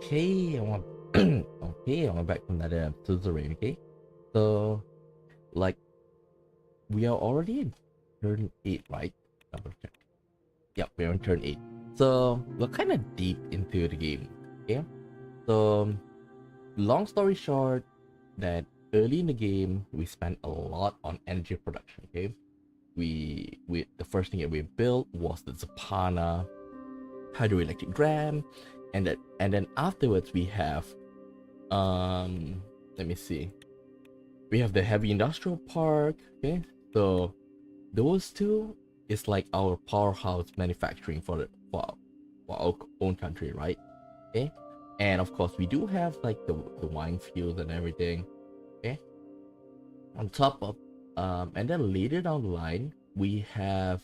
Okay, I want okay, I want back from that Suzerain, okay? So like we are already in turn 8, right? Double check. Yep, we're on turn 8. So we're kinda deep into the game. Okay? So long story short, that early in the game we spent a lot on energy production, okay? We the first thing that we built was the Zapana hydroelectric dam, and then afterwards we have let me see, we have the heavy industrial park, okay? So those two is like our powerhouse manufacturing for our own country, right? Okay, and of course we do have like the wine fields and everything, okay? On top of and then later down the line we have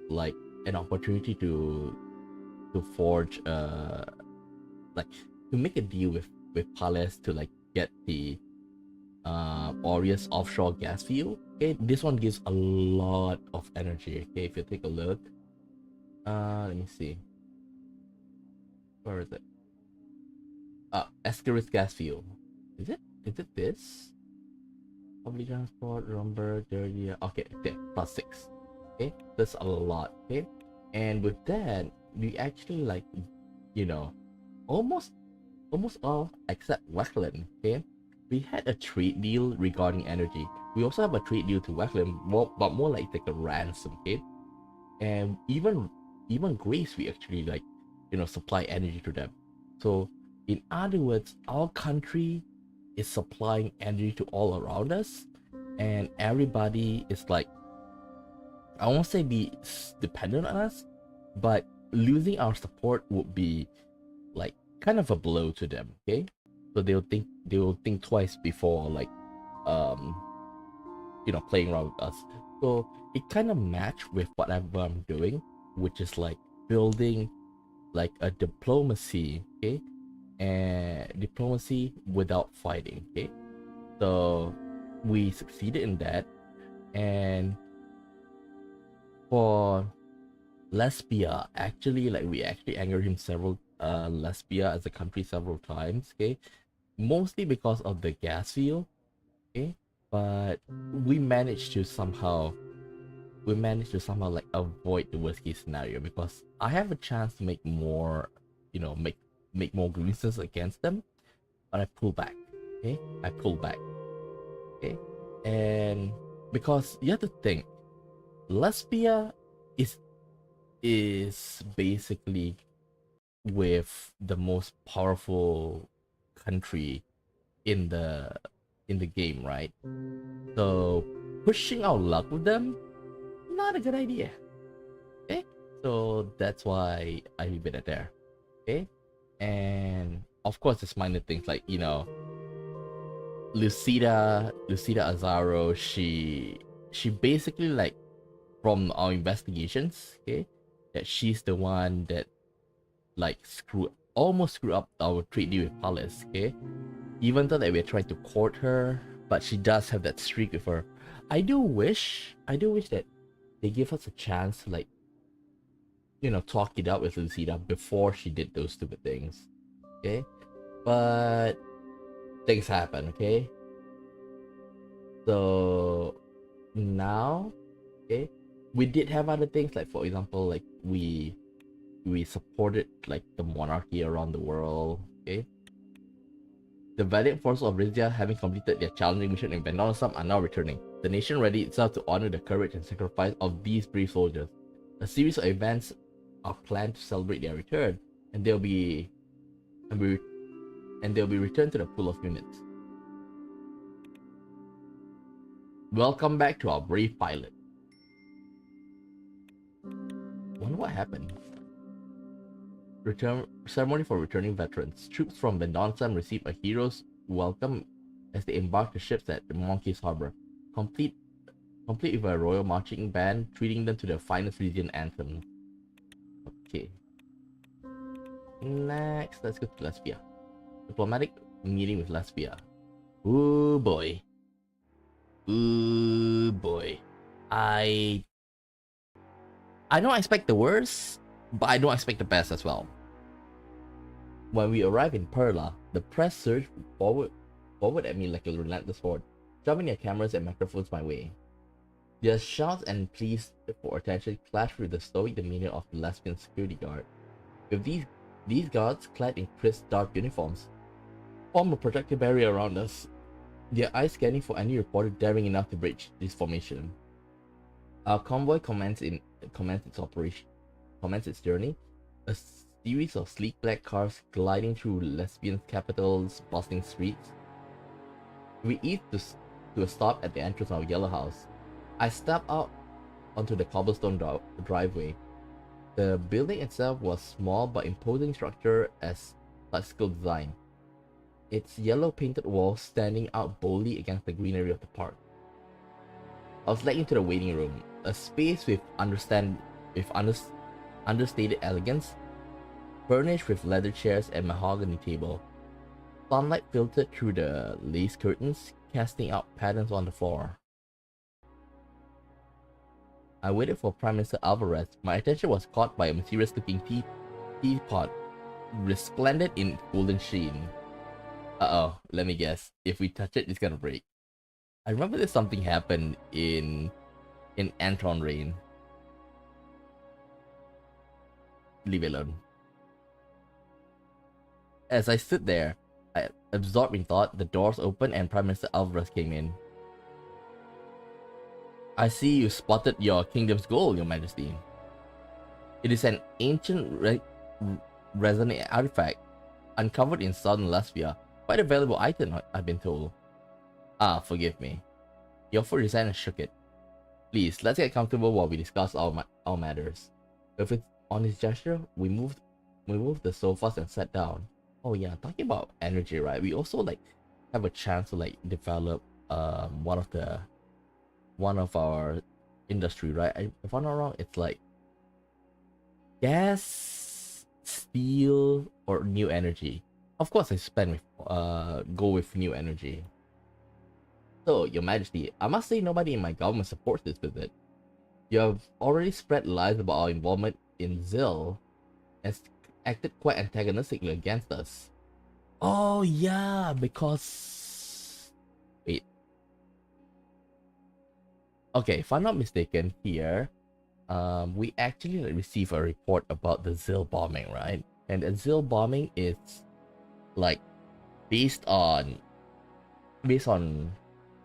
like an opportunity to forge like to make a deal with Palace to like get the Aureus offshore gas field. Okay, this one gives a lot of energy. Okay, if you take a look, let me see, where is it? Escaris gas field. Is it? Is it this? Public transport, lumber, dirty. Okay, okay, +6. Okay, that's a lot. Okay, and with that, we actually like, you know, almost all except Westland. Okay, we had a trade deal regarding energy. We also have a trade deal to Westland, but more like a ransom. Okay, and even Grace, we actually like, supply energy to them. So in other words, our country is supplying energy to all around us, and everybody is like, I won't say be dependent on us, but losing our support would be like kind of a blow to them. Okay, so they will think twice before like um playing around with us. So it kind of matched with whatever I'm doing, which is like building like a diplomacy, okay, and diplomacy without fighting. Okay, so we succeeded in that. And for Lesbia, actually, like we actually angered him several Lesbia as a country several times. Okay, mostly because of the gas field. Okay, but we managed to somehow like avoid the worst case scenario, because I have a chance to make more, make more grievances against them, but I pull back. Okay, I pull back. Okay, and because you have to think, Lesbia is basically with the most powerful country in the game, right? So pushing our luck with them, not a good idea. Okay, so that's why I leave it at there. Okay, and of course, it's minor things like, Lucida Azaro. She basically, like, from our investigations, okay, that she's the one that like almost screw up our trade deal with Palace. Okay, even though that we're trying to court her, but she does have that streak with her. I do wish that they give us a chance to, like, talk it out with Lucida before she did those stupid things. Okay, but things happen. Okay, so now, okay, we did have other things, like, for example, like we supported like the monarchy around the world. Okay, the valiant forces of Rizia, having completed their challenging mission in Vendonsam, are now returning. The nation ready itself to honor the courage and sacrifice of these brave soldiers. A series of events are planned to celebrate their return, and and be they'll be returned to the pool of units. Welcome back to our brave pilot. Wonder what happened. Return ceremony for returning veterans. Troops from Vendonsam receive a hero's welcome as they embark the ships at the Monkey's Harbor, complete with a royal marching band, treating them to the finest Rizian anthem. Okay. Next, let's go to Lesbia. Diplomatic meeting with Lesbia. Ooh boy. Ooh boy. I don't expect the worst, but I don't expect the best as well. When we arrive in Perla, the press surged forward at me like a relentless horde, shoving their cameras and microphones my way. Their shouts and pleas for attention clashed with the stoic demeanor of the lesbian security guard. With these guards, clad in crisp dark uniforms, form a protective barrier around us, their eyes scanning for any reporter daring enough to breach this formation. Our convoy commenced its journey, a series of sleek black cars gliding through lesbian capital's bustling streets. We eased to a stop at the entrance of our yellow house. I stepped out onto the cobblestone driveway. The building itself was small but imposing structure as classical design, its yellow painted walls standing out boldly against the greenery of the park. I was led into the waiting room, a space with understated elegance, furnished with leather chairs and mahogany table. Sunlight filtered through the lace curtains, casting out patterns on the floor. I waited for Prime Minister Alvarez. My attention was caught by a mysterious-looking teapot, resplendent in golden sheen. Uh-oh, let me guess. If we touch it, it's gonna break. I remember there's something happened in Antron Rain. Leave it alone. As I stood there, absorbed in thought, the doors opened and Prime Minister Alvarez came in. I see you spotted your kingdom's goal, Your Majesty. It is an ancient resonant artifact uncovered in southern Latvia. Quite a valuable item, I've been told. Ah, forgive me. He offered his hand and shook it. Please, let's get comfortable while we discuss our matters. On his gesture, we moved the sofas and sat down. Oh yeah, talking about energy, right? We also have a chance to develop one of our industry, right? If I'm not wrong, it's gas, steel, or new energy. Of course, go with new energy. So, Your Majesty, I must say nobody in my government supports this visit. You have already spread lies about our involvement in ZIL and acted quite antagonistically against us. Oh yeah, because... Wait. Okay, if I'm not mistaken here, we actually received a report about the ZIL bombing, right? And the ZIL bombing is based on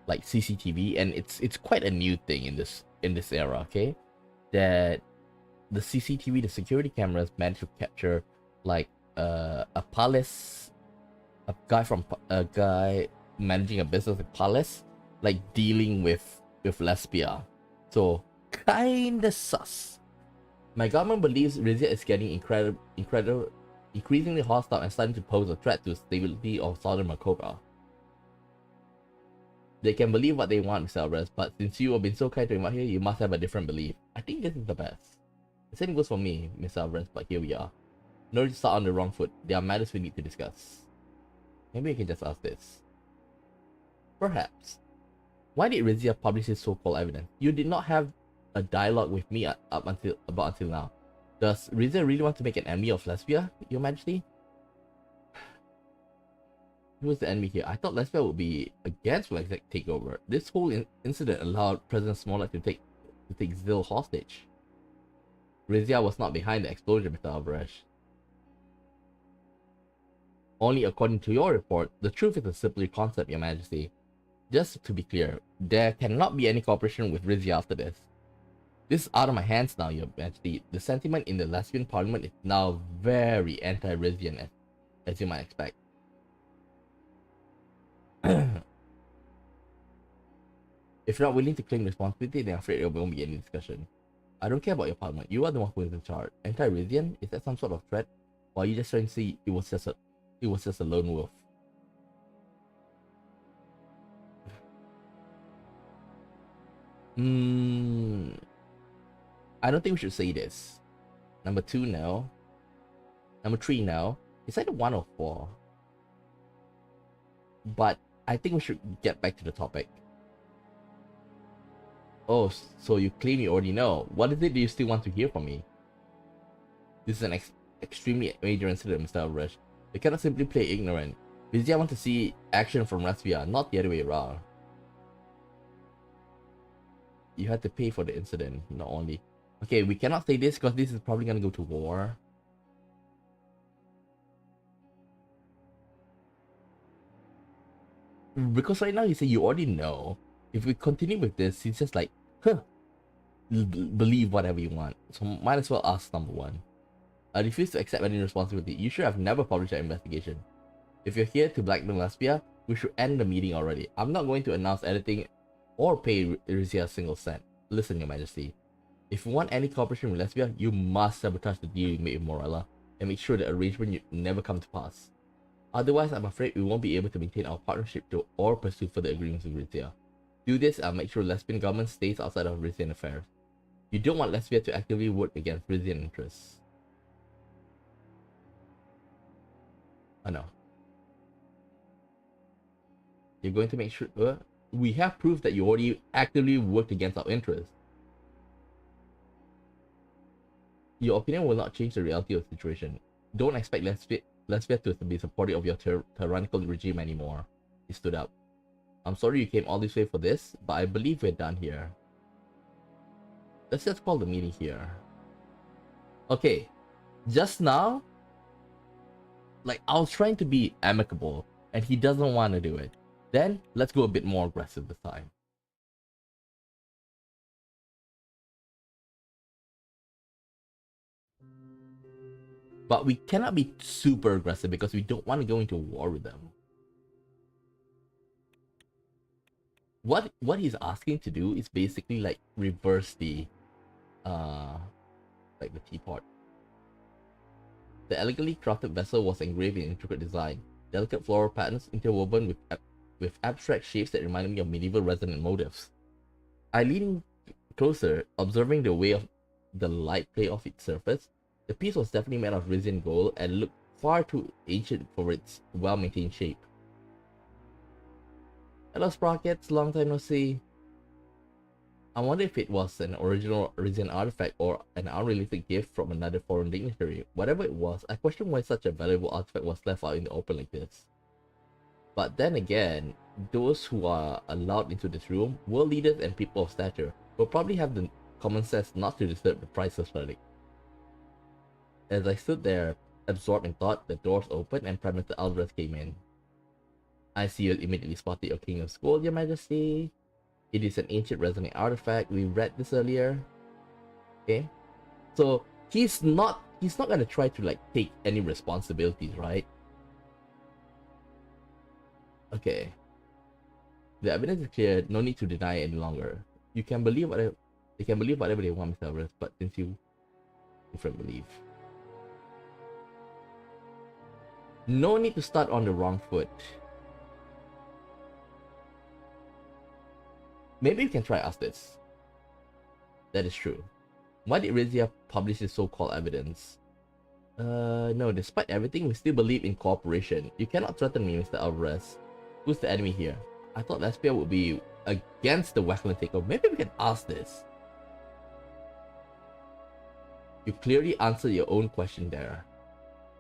CCTV, and it's quite a new thing in this era, okay? That the CCTV, the security cameras, managed to capture a palace, a guy managing a business at palace, dealing with Lesbia. So kinda sus. My government believes Rizia is getting increasingly hostile and starting to pose a threat to the stability of Southern Merkopa. They can believe what they want, Mr. Alvarez, but since you have been so kind to him out here, you must have a different belief. I think this is the best. The same goes for me, Mr. Alvarez, but here we are. No need to start on the wrong foot. There are matters we need to discuss. Maybe I can just ask this. Perhaps. Why did Rizia publish his so-called evidence? You did not have a dialogue with me until now. Does Rizia really want to make an enemy of Lesbia, Your Majesty? Who is the enemy here? I thought Lesbia would be against Flexec takeover. This whole incident allowed President Smollett to take ZIL hostage. Rizia was not behind the explosion, Mr. Alvarez. Only according to your report, the truth is a simpler concept, Your Majesty. Just to be clear, there cannot be any cooperation with Rizia after this. This is out of my hands now, Your Majesty. The sentiment in the Lesbian Parliament is now very anti-Rizian, as you might expect. If you're not willing to claim responsibility, then I'm afraid there won't be any discussion. I don't care about your parliament. You are the one who is in charge. Anti-Rizian? Is that some sort of threat? Or are you just trying to say it was just a lone wolf? I don't think we should say this. Number 2, no. Number 3, no. It's either 1 or 4. But I think we should get back to the topic. Oh, so you claim you already know. What is it that you still want to hear from me? This is an extremely major incident, Mr. Alvarez. They cannot simply play ignorant. Rizia want to see action from Latvia, not the other way around. You had to pay for the incident, not only. Okay, we cannot say this because this is probably gonna go to war. Because right now he said you already know. If we continue with this, he's just like, huh, believe whatever you want. So might as well ask number one. I refuse to accept any responsibility. You should have never published an investigation. If you're here to blackmail Latvia, we should end the meeting already. I'm not going to announce anything or pay Rizia a single cent. Listen, Your Majesty. If you want any cooperation with Latvia, you must sabotage the deal you made with Morella and make sure the arrangement never come to pass. Otherwise, I'm afraid we won't be able to maintain our partnership or pursue further agreements with Rizia. Do this and make sure Latvian government stays outside of Rizian affairs. You don't want Latvia to actively work against Rizian interests. I know. You're going to make sure... we have proof that you already actively worked against our interests. Your opinion will not change the reality of the situation. Don't expect Latvia to be supportive of your tyrannical regime anymore. He stood up. I'm sorry you came all this way for this, but I believe we're done here. Let's just call the meeting here. Okay, just now, like, I was trying to be amicable, and he doesn't want to do it. Then, let's go a bit more aggressive this time. But we cannot be super aggressive because we don't want to go into war with them. What he's asking to do is basically like reverse the like the teapot. The elegantly crafted vessel was engraved in intricate design, delicate floral patterns interwoven with abstract shapes that reminded me of medieval resonant motifs. I leaned closer, observing the way of the light play off its surface. The piece was definitely made of resin gold and looked far too ancient for its well-maintained shape. Hello Sprockets, long time no see. I wonder if it was an original Rizin artifact or an unrelated gift from another foreign dignitary. Whatever it was, I question why such a valuable artifact was left out in the open like this. But then again, those who are allowed into this room, world leaders and people of stature, will probably have the common sense not to disturb the priceless relic. As I stood there, absorbed in thought, the doors opened and Prime Minister Alvarez came in. I see you immediately spotted your King of School, Your Majesty. It is an ancient resonant artifact. We read this earlier. Okay, so he's not gonna try to like take any responsibilities, right? Okay. The evidence is clear. No need to deny it any longer. You can believe whatever they can believe whatever they want, Mr. Alvarez. But since you different belief, no need to start on the wrong foot. Maybe we can try ask this. That is true. Why did Rizia publish this so-called evidence? No, despite everything, we still believe in cooperation. You cannot threaten me, Mr. Alvarez. Who's the enemy here? I thought Latvia would be against the Wackland takeover. Maybe we can ask this. You clearly answered your own question there.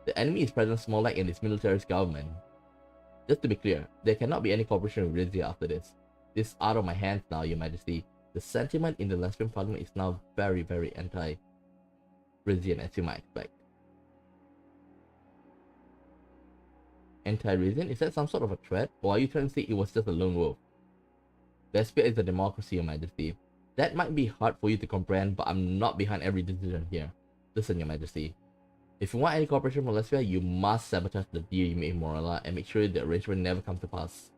The enemy is President Smolak and his militarist government. Just to be clear, there cannot be any cooperation with Rizia after this. This is out of my hands now, Your Majesty. The sentiment in the Latvian parliament is now very, very anti-Rizian, as you might expect. Anti-Rizian? Is that some sort of a threat? Or are you trying to say it was just a lone wolf? Latvia is a democracy, Your Majesty. That might be hard for you to comprehend, but I'm not behind every decision here. Listen, Your Majesty. If you want any cooperation from Latvia, you must sabotage the deal you made with Morella and make sure the arrangement never comes to pass.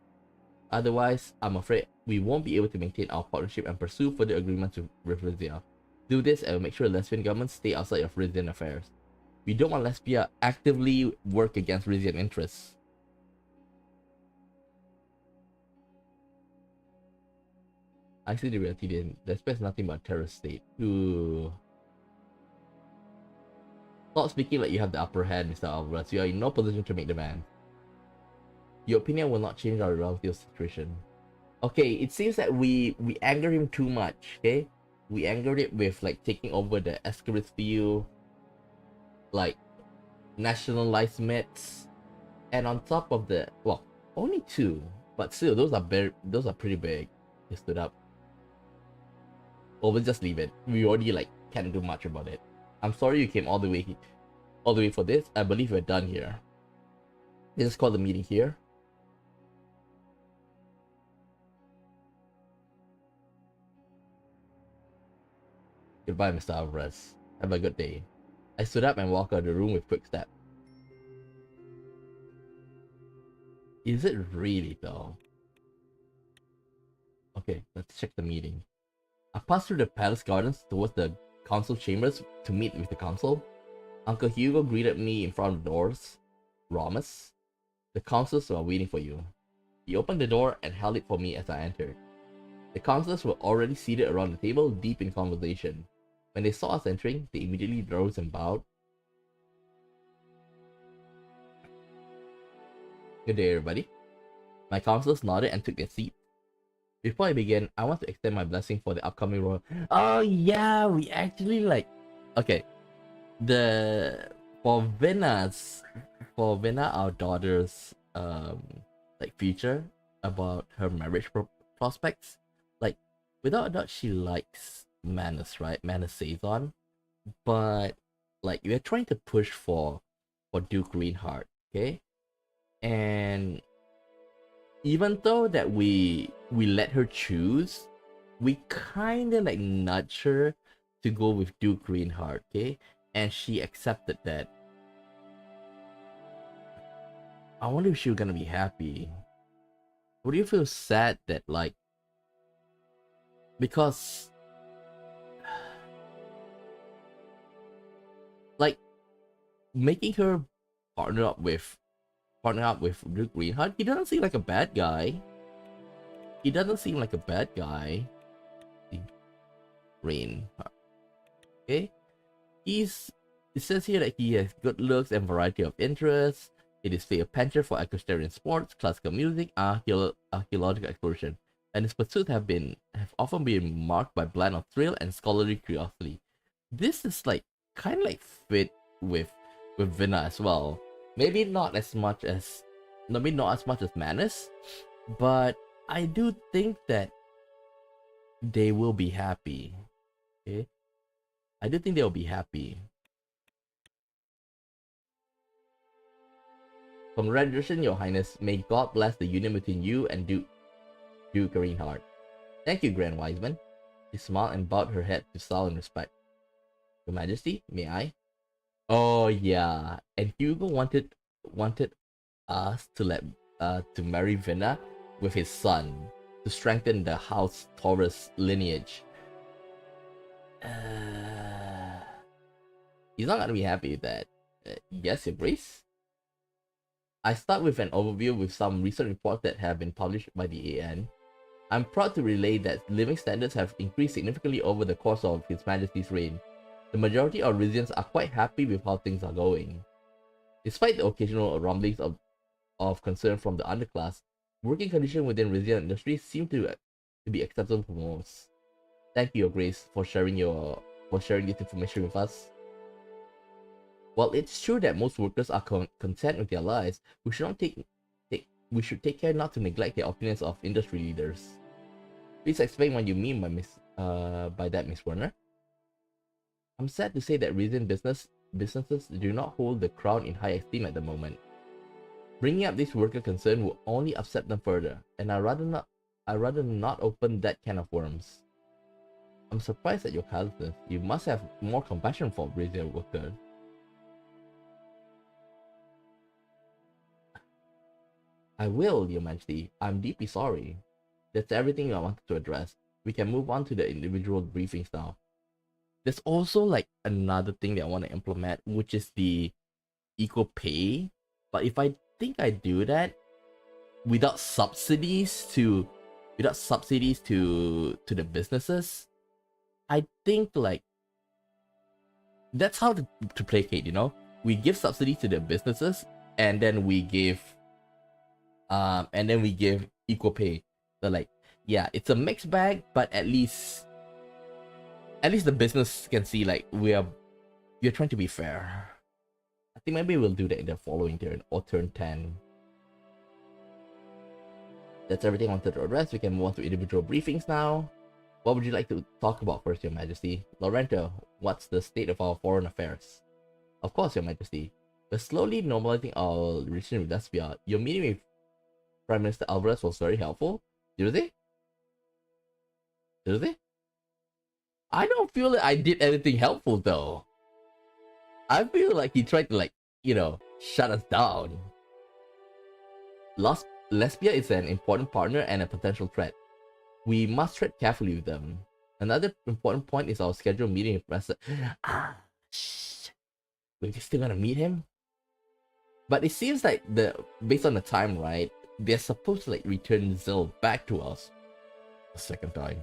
Otherwise, I'm afraid we won't be able to maintain our partnership and pursue further agreements with Rizia. Do this and make sure Latvian government stay outside of Rizian affairs. We don't want Latvia actively work against Rizian interests. I see the reality then. Latvia is nothing but a terrorist state. Ooh. Stop speaking like you have the upper hand, Mr. Alvarez. You are in no position to make demands. Your opinion will not change our reality of situation. Okay, it seems that we angered him too much, okay? We angered it with like taking over the Escaris view, like nationalized myths, And on top of the, well, only 2, but still, those are pretty big. He stood up. Or we'll just leave it. We already like can't do much about it. I'm sorry you came all the way for this. I believe we're done here. Let's call the meeting here. Goodbye, Mr. Alvarez. Have a good day. I stood up and walked out of the room with quick step. Is it really though? Okay, let's check the meeting. I passed through the palace gardens towards the council chambers to meet with the council. Uncle Hugo greeted me in front of the doors. Romus, the councilors were waiting for you. He opened the door and held it for me as I entered. The councilors were already seated around the table, deep in conversation. When they saw us entering, they immediately rose and bowed. Good day, everybody. My councilors nodded and took their seats. Before I begin, I want to extend my blessing for the upcoming royal. Oh yeah, we actually like. Okay, for Vina, our daughter's like future about her marriage prospects. Like, without a doubt, she likes Manus, right? Manus Saison, but like we're trying to push for Duke Greenheart, okay? And even though that we let her choose, we kind of like nudge her to go with Duke Greenheart, okay? And she accepted that. I wonder if she was gonna be happy. Would you feel sad that like, because like making her partner up with Duke Greenheart, he doesn't seem like a bad guy. He doesn't seem like a bad guy. Rain. Okay. It says here that he has good looks and variety of interests. It is a penchant for equestrian sports, classical music, archaeological exploration, and his pursuits have often been marked by blend of thrill and scholarly curiosity. This is like kind of like fit with Vina as well. Maybe not as much as Manus, but I do think that they will be happy. Okay, I do think they will be happy. Congratulations, Your Highness. May God bless the union between you and Duke Greenheart. Thank you, Grand Wiseman. She smiled and bowed her head to Sal in respect. Your Majesty, may I? Oh yeah, and Hugo wanted us to marry Vina with his son to strengthen the House Toras lineage. He's not gonna be happy with that. Yes, Your Grace. I start with an overview with some recent reports that have been published by the AN. I'm proud to relay that living standards have increased significantly over the course of His Majesty's reign. The majority of Rizians are quite happy with how things are going. Despite the occasional rumblings of concern from the underclass, working conditions within Rizian industry seem to be acceptable for most. Thank you, Your Grace, for sharing this information with us. While it's true that most workers are content with their lives, we should take care not to neglect the opinions of industry leaders. Please explain what you mean by that, Miss Werner. I'm sad to say that Rizian businesses do not hold the crown in high esteem at the moment. Bringing up this worker concern will only upset them further, and I'd rather not open that can of worms. I'm surprised at your callousness. You must have more compassion for Rizian workers. I will, Your Majesty. I'm deeply sorry. That's everything I wanted to address. We can move on to the individual briefings now. There's also like another thing that I want to implement, which is the equal pay. But if I think I do that without subsidies to the businesses, I think like that's how to placate, you know? We give subsidies to the businesses and then we give equal pay. So like, yeah, it's a mixed bag, but at least the business can see like we're trying to be fair. I think maybe we'll do that in the following turn or turn 10. That's everything I wanted to address. We can move on to individual briefings now. What would you like to talk about first, Your Majesty? Lorento, what's the state of our foreign affairs? Of course, Your Majesty. We're slowly normalizing our relation with Latvia. Your meeting with Prime Minister Alvarez was very helpful. Did they? Did they? I don't feel that I did anything helpful though. I feel like he tried to shut us down. Lesbia is an important partner and a potential threat. We must tread carefully with them. Another important point is our scheduled meeting with President. We're still gonna meet him? But it seems like based on the time, right? They're supposed to return Zil back to us a second time.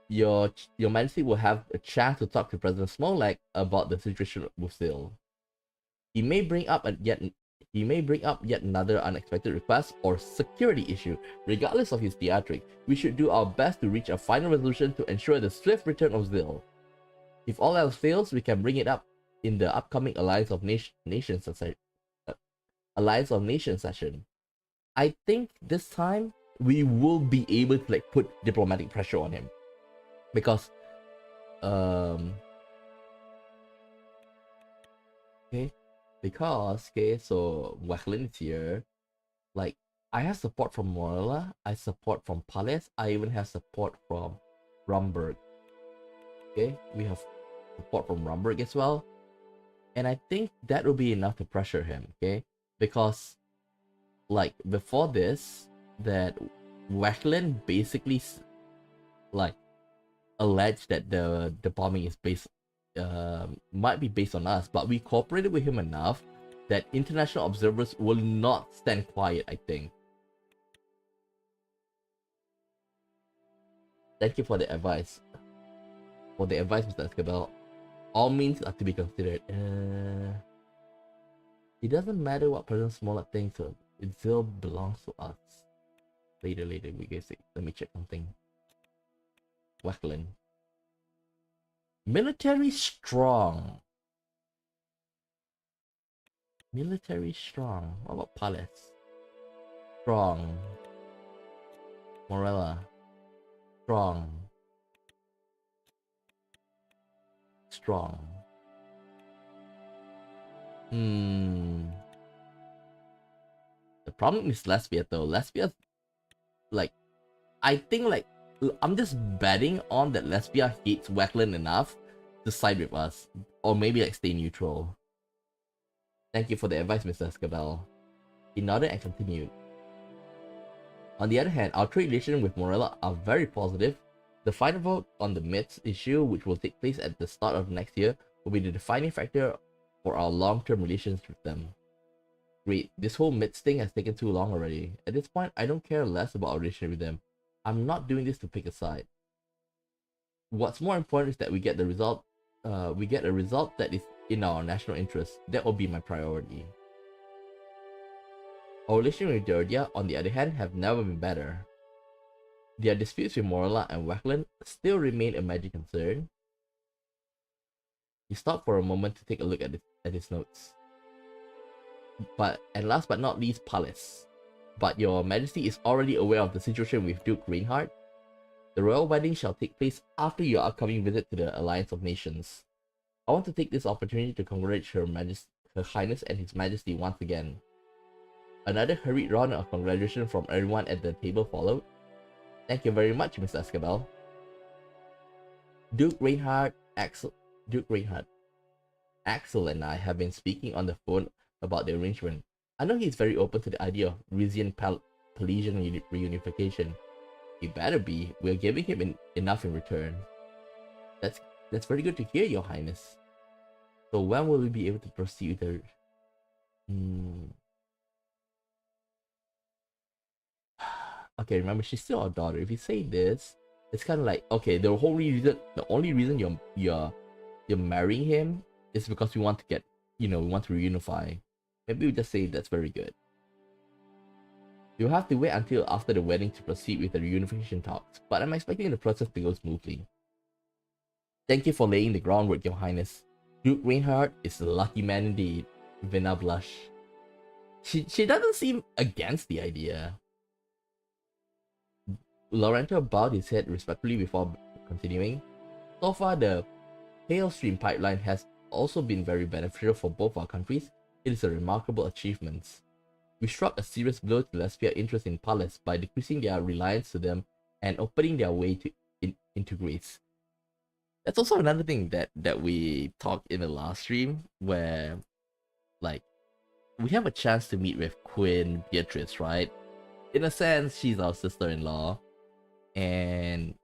Your Majesty will have a chance to talk to President Smolak about the situation with Zil. He may bring up yet another unexpected request or security issue. Regardless of his theatric, we should do our best to reach a final resolution to ensure the swift return of Zil. If all else fails, we can bring it up in the upcoming Alliance of Nations session. I think this time we will be able to put diplomatic pressure on him. Because so Wacklin is here. I have support from Morella, I support from Palace, I even have support from Romberg. Okay, we have support from Romberg as well. And I think that will be enough to pressure him, okay? Because before this, that Wacklin basically alleged that the bombing is might be based on us, but we cooperated with him enough that international observers will not stand quiet, I think. Thank you for the advice. Mr. Escabel. All means are to be considered. It doesn't matter what President Smollett thinks, so it still belongs to us. Later, we can see. Let me check something. Wacklin. Military strong. What about Palace? Strong. Morella. Strong. The problem is Lesbia though. Lesbia's I think I'm just betting on that Lesbia hates Wacklin enough to side with us. Or maybe stay neutral. Thank you for the advice, Mr. Escabel. He nodded and continued. On the other hand, our trade relations with Morella are very positive. The final vote on the MITS issue, which will take place at the start of next year, will be the defining factor for our long-term relations with them. Great, this whole MITS thing has taken too long already. At this point, I don't care less about our relationship with them. I'm not doing this to pick a side. What's more important is that we get a result that is in our national interest. That will be my priority. Our relations with Georgia, on the other hand, have never been better. Their disputes with Morella and Wacklin still remain a major concern. He stopped for a moment to take a look at his notes. And last but not least, Palace. But your Majesty is already aware of the situation with Duke Reinhardt. The royal wedding shall take place after your upcoming visit to the Alliance of Nations. I want to take this opportunity to congratulate Her Highness and His Majesty once again. Another hurried round of congratulations from everyone at the table followed. Thank you very much, Mr. Escabel. Duke Reinhardt, Axel and I have been speaking on the phone about the arrangement. I know he's very open to the idea of Rizian Pelesian reunification. He better be. We're giving him enough in return. That's very good to hear, Your Highness. So when will we be able to proceed with the... Okay, remember, she's still our daughter. If you say this, it's kind of like, okay, the only reason you're marrying him is because we want to get, we want to reunify. Maybe we just say that's very good. You'll have to wait until after the wedding to proceed with the reunification talks, but I'm expecting the process to go smoothly. Thank you for laying the groundwork, Your Highness. Duke Reinhardt is a lucky man indeed. Vina blush. She doesn't seem against the idea. Laurento bowed his head respectfully before continuing. So far, the Hailstream pipeline has also been very beneficial for both our countries. It is a remarkable achievement. We struck a serious blow to Lesbia's interest in Palace by decreasing their reliance to them and opening their way to into Greece. That's also another thing that we talked in the last stream, where like we have a chance to meet with Queen Beatrice, right? In a sense, she's our sister-in-law, and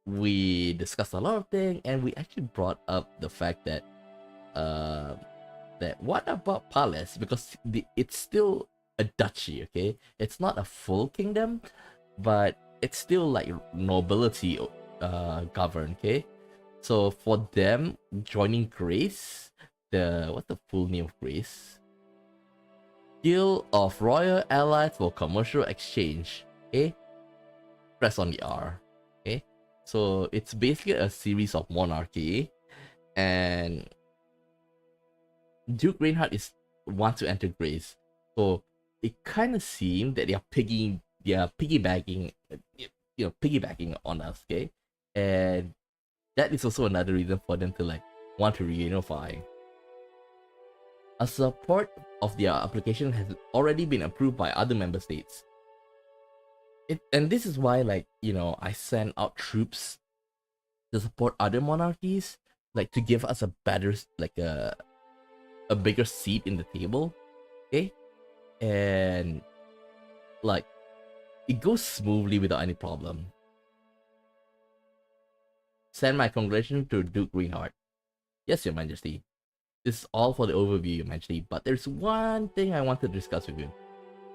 we discussed a lot of things, and we actually brought up the fact that that what about Palace, because it's still a duchy, okay? It's not a full kingdom, but it's still like nobility governed, okay? So for them joining Grace, what's the full name of Grace? Guild of Royal Allies for Commercial Exchange, okay? Press on the R, okay? So it's basically a series of monarchy, and Duke Reinhardt wants to enter Grace. So it kind of seemed that they are piggybacking on us, okay? And that is also another reason for them to like want to reunify. A support of their application has already been approved by other member states. And this is why, like, you know, I send out troops to support other monarchies, like to give us a better, like a bigger seat in the table, okay? And like it goes smoothly without any problem. Send my congratulations to Duke Reinhardt. Yes, Your Majesty. This is all for the overview, Your Majesty, but there's one thing I want to discuss with you.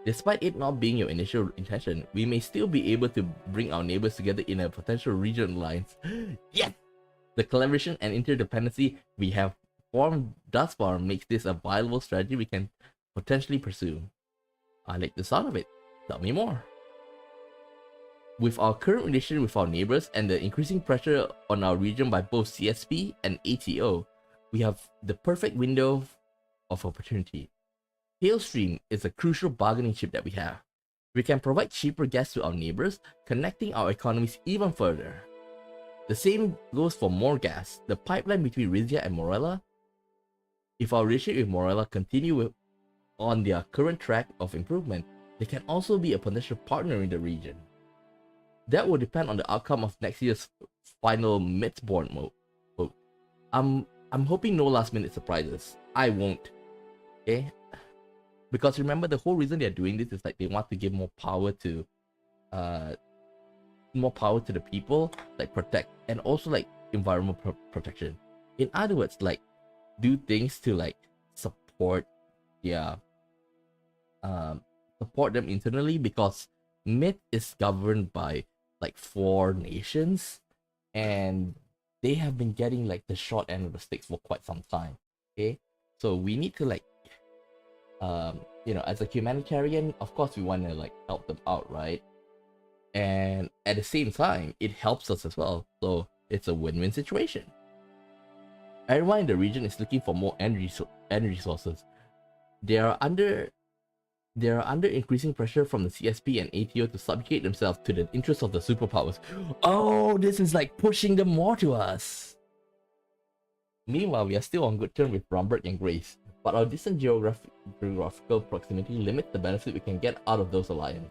Despite it not being your initial intention, we may still be able to bring our neighbors together in a potential regional alliance. Yes! The collaboration and interdependency we have formed thus far makes this a viable strategy we can potentially pursue. I like the sound of it. Tell me more. With our current relationship with our neighbors and the increasing pressure on our region by both CSP and ATO, we have the perfect window of opportunity. Hailstream is a crucial bargaining chip that we have. We can provide cheaper gas to our neighbors, connecting our economies even further. The same goes for more gas, the pipeline between Rizia and Morella. If our relationship with Morella continue on their current track of improvement, they can also be a potential partner in the region. That will depend on the outcome of next year's final Midborn vote. I'm hoping no last minute surprises. I won't. Okay? Because remember, the whole reason they're doing this is like they want to give more power to the people, like protect, and also like environmental protection. In other words, like do things to like support them internally, because Myth is governed by like 4 nations, and they have been getting like the short end of the sticks for quite some time. Okay, so we need to like you know, as a humanitarian, of course we want to like help them out, right? And at the same time, it helps us as well, so it's a win-win situation. Everyone in the region is looking for more energy sources. They are under increasing pressure from the CSP and ATO to subjugate themselves to the interests of the superpowers. Oh, this is like pushing them more to us. Meanwhile, we are still on good terms with Bromberg and Grace, but our distant geographical proximity limits the benefit we can get out of those alliances.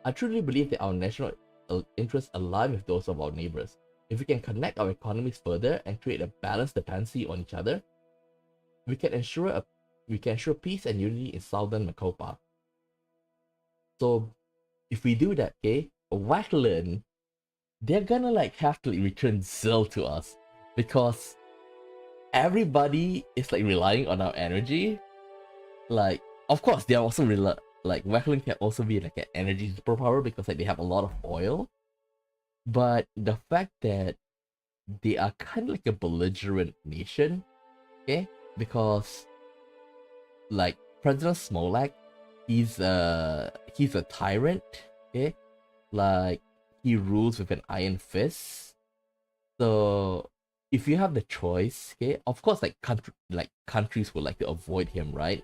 I truly believe that our national interests align with those of our neighbors. If we can connect our economies further and create a balanced dependency on each other, we can ensure peace and unity in Southern Merkopa. So if we do that, okay, Wackland, they're gonna like have to return Zill to us, because everybody is like relying on our energy. Like, of course, they're also like Wackland can also be like an energy superpower because like they have a lot of oil. But the fact that they are kind of like a belligerent nation, okay, because like President Smolak, he's a tyrant, okay, like he rules with an iron fist. So if you have the choice, okay, of course, like countries would like to avoid him, right?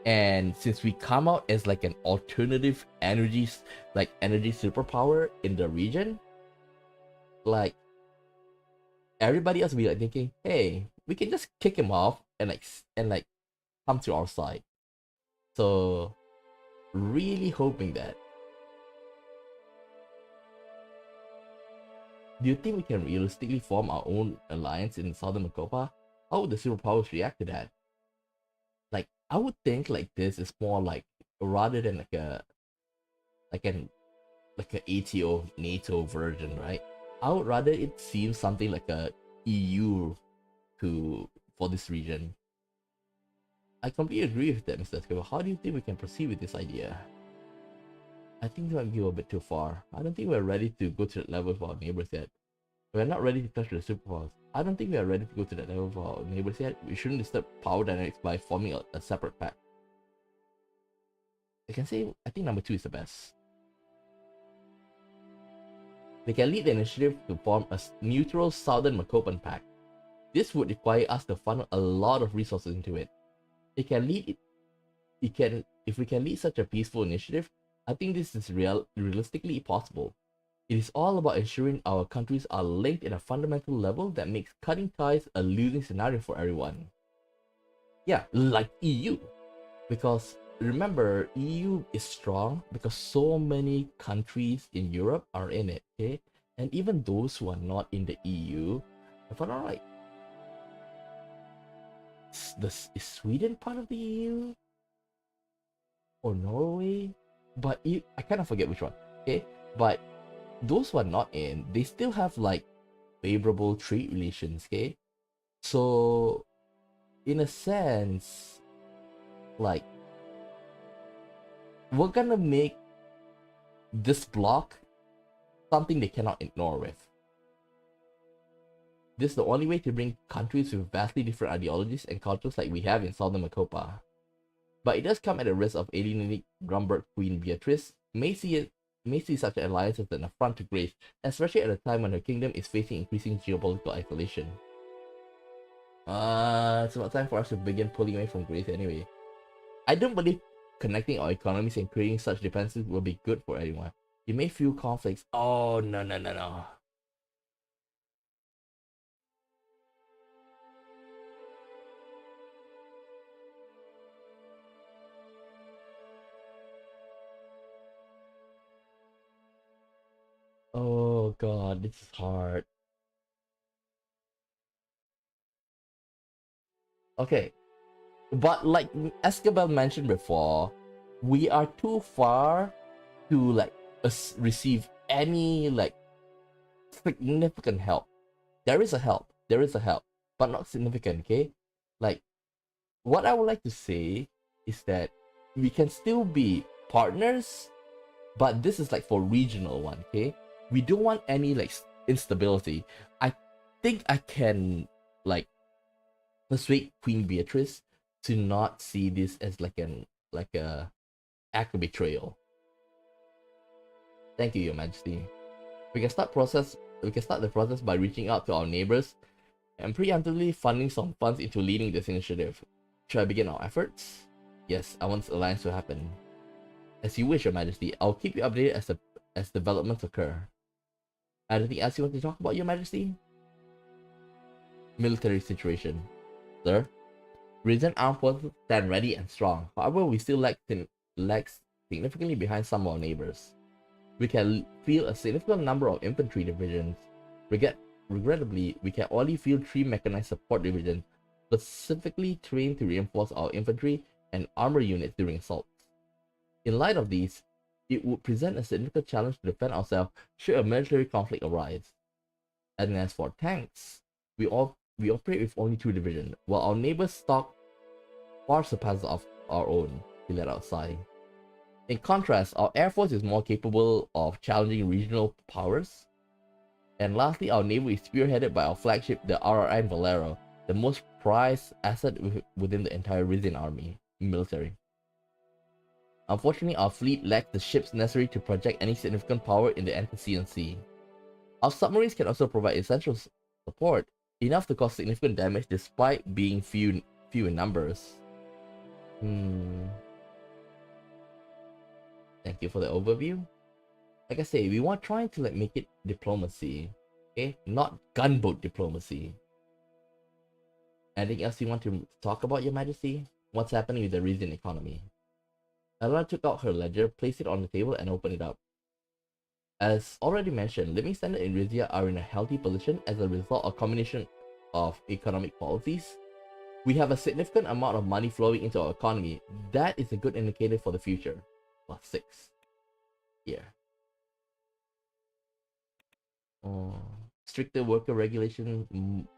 And since we come out as like an alternative energy superpower in the region, like everybody else will be like thinking, hey, we can just kick him off and like come to our side. So really hoping that. Do you think we can realistically form our own alliance in Southern Merkopa? How would the superpowers react to that? Like, I would think like this is more like, rather than like an ATO NATO version, right? I would rather it seem something like a EU for this region. I completely agree with that, Mr. Escobar. How do you think we can proceed with this idea? I think we might go a bit too far. I don't think we're ready to go to that level for our neighbors yet. We're not ready to touch the superpowers. I don't think we are ready to go to that level for our neighbors yet. We shouldn't disturb power dynamics by forming a separate pact. I can say, I think number 2 is the best. They can lead the initiative to form a neutral Southern Merkopan pact. This would require us to funnel a lot of resources into it. If we can lead such a peaceful initiative, I think this is realistically possible. It is all about ensuring our countries are linked at a fundamental level that makes cutting ties a losing scenario for everyone. Yeah, like EU. Because remember, EU is strong because so many countries in Europe are in it, okay? And even those who are not in the EU, if I'm not right, is Sweden part of the EU? Or Norway? But I kind of forget which one, okay? But those who are not in, they still have like favorable trade relations, okay? So, in a sense, like, we're gonna make this block something they cannot ignore with. This is the only way to bring countries with vastly different ideologies and cultures like we have in Southern Merkopa. But it does come at the risk of alienating Grumberg Queen Beatrice. May see such an alliance as an affront to Grace, especially at a time when her kingdom is facing increasing geopolitical isolation. It's about time for us to begin pulling away from Grace anyway. I don't believe connecting our economies and creating such dependencies will be good for anyone. You may feel conflicts. Oh, no. Oh god, this is hard. Okay, but like Escobar mentioned before, we are too far to like receive any like significant help. There is a help, but not significant, okay? Like, what I would like to say is that we can still be partners, but this is like for regional one, okay? We don't want any like instability. I think I can like persuade Queen Beatrice to not see this as like a act of betrayal. Thank you, Your Majesty. We can start the process by reaching out to our neighbors and preemptively funding some funds into leading this initiative. Should I begin our efforts? Yes, I want this alliance to happen. As you wish, Your Majesty. I'll keep you updated as developments occur. Anything else you want to talk about, Your Majesty? Military situation. Sir? Rizia armed forces stand ready and strong. However, we still lag significantly behind some of our neighbors. We can field a significant number of infantry divisions. Regrettably, we can only field 3 mechanized support divisions, specifically trained to reinforce our infantry and armor units during assaults. In light of these, it would present a significant challenge to defend ourselves should a military conflict arise. And as for tanks, we operate with only 2 divisions, while our neighbors' stock far surpasses our own, he let out sigh. In contrast, our air force is more capable of challenging regional powers. And lastly, our navy is spearheaded by our flagship, the RRI Valero, the most prized asset within the entire Rizian army military. Unfortunately, our fleet lacks the ships necessary to project any significant power in the Antician Sea. Our submarines can also provide essential support, enough to cause significant damage despite being few in numbers. Thank you for the overview. Like I say, we want trying to like make it diplomacy, okay? Not gunboat diplomacy. Anything else you want to talk about, Your Majesty? What's happening with the Rizian economy? Alana took out her ledger, placed it on the table, and opened it up. As already mentioned, living standards in Rizia are in a healthy position as a result of a combination of economic policies. We have a significant amount of money flowing into our economy. That is a good indicator for the future. +6. Here. Stricter worker regulation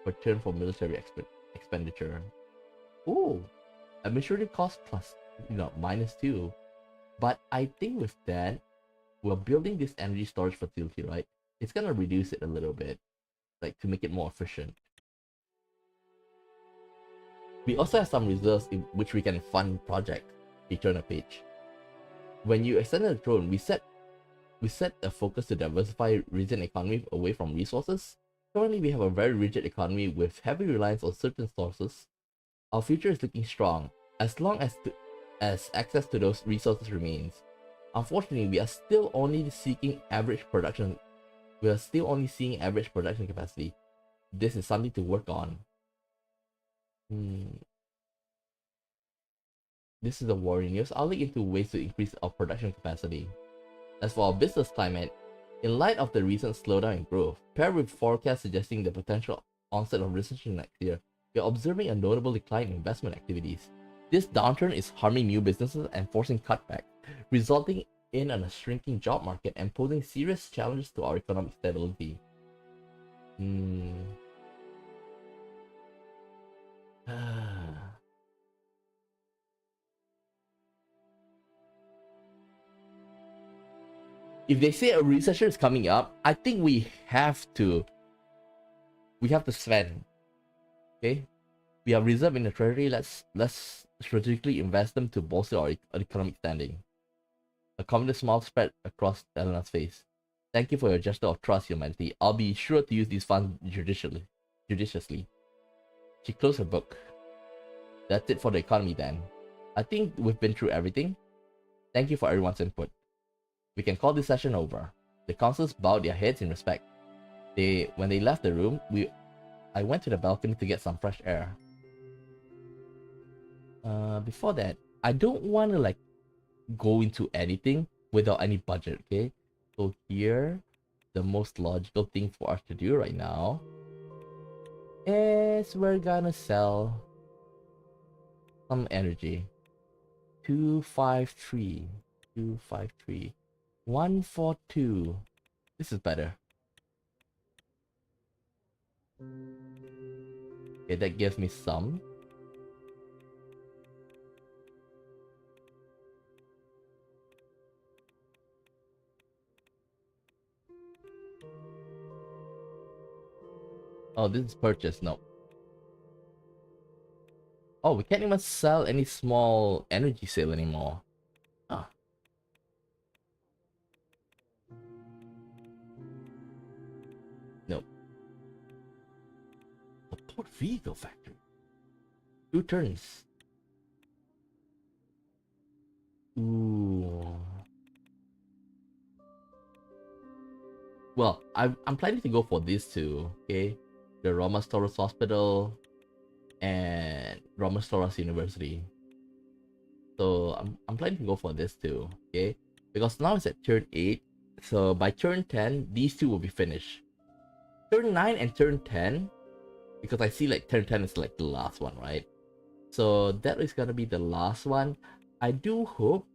return for military expenditure. Ooh, administrative cost plus, -2. But I think with that, we're building this energy storage facility, right? It's gonna reduce it a little bit, like to make it more efficient. We also have some reserves in which we can fund projects. Return a page. When you extended the throne, we set a focus to diversify region economy away from resources. Currently, we have a very rigid economy with heavy reliance on certain sources. Our future is looking strong, as long as access to those resources remains. Unfortunately, we are still only seeing average production. We are still only seeing average production capacity. This is something to work on. This is a worrying news. I'll look into ways to increase our production capacity. As for our business climate, in light of the recent slowdown in growth, paired with forecasts suggesting the potential onset of recession next year, we are observing a notable decline in investment activities. This downturn is harming new businesses and forcing cutback, resulting in a shrinking job market and posing serious challenges to our economic stability. If they say a recession is coming up, I think we have to spend. Okay, we have reserved in the treasury. Let's strategically invest them to bolster our economic standing. A confident smile spread across Elena's face. Thank you for your gesture of trust, Your Majesty. I'll be sure to use these funds judiciously. She closed her book. That's it for the economy then. I think we've been through everything. Thank you for everyone's input. We can call this session over. The councils bowed their heads in respect. When they left the room, I went to the balcony to get some fresh air. Before that, I don't want to like go into anything without any budget, okay? So here, the most logical thing for us to do right now is we're gonna sell some energy. 253. 142. This is better. Okay, that gives me some. Oh, this is purchase. No. Oh, we can't even sell any small energy sale anymore. Ah. Nope. A port vehicle factory. 2 turns. Ooh. Well, I'm planning to go for these two, okay? The Romus Toras Hospital and Romus Toras University. So I'm planning to go for this too, okay? Because now it's at turn 8. So by turn 10, these two will be finished. Turn 9 and turn 10, because I see like turn 10 is like the last one, right? So that is gonna be the last one. I do hope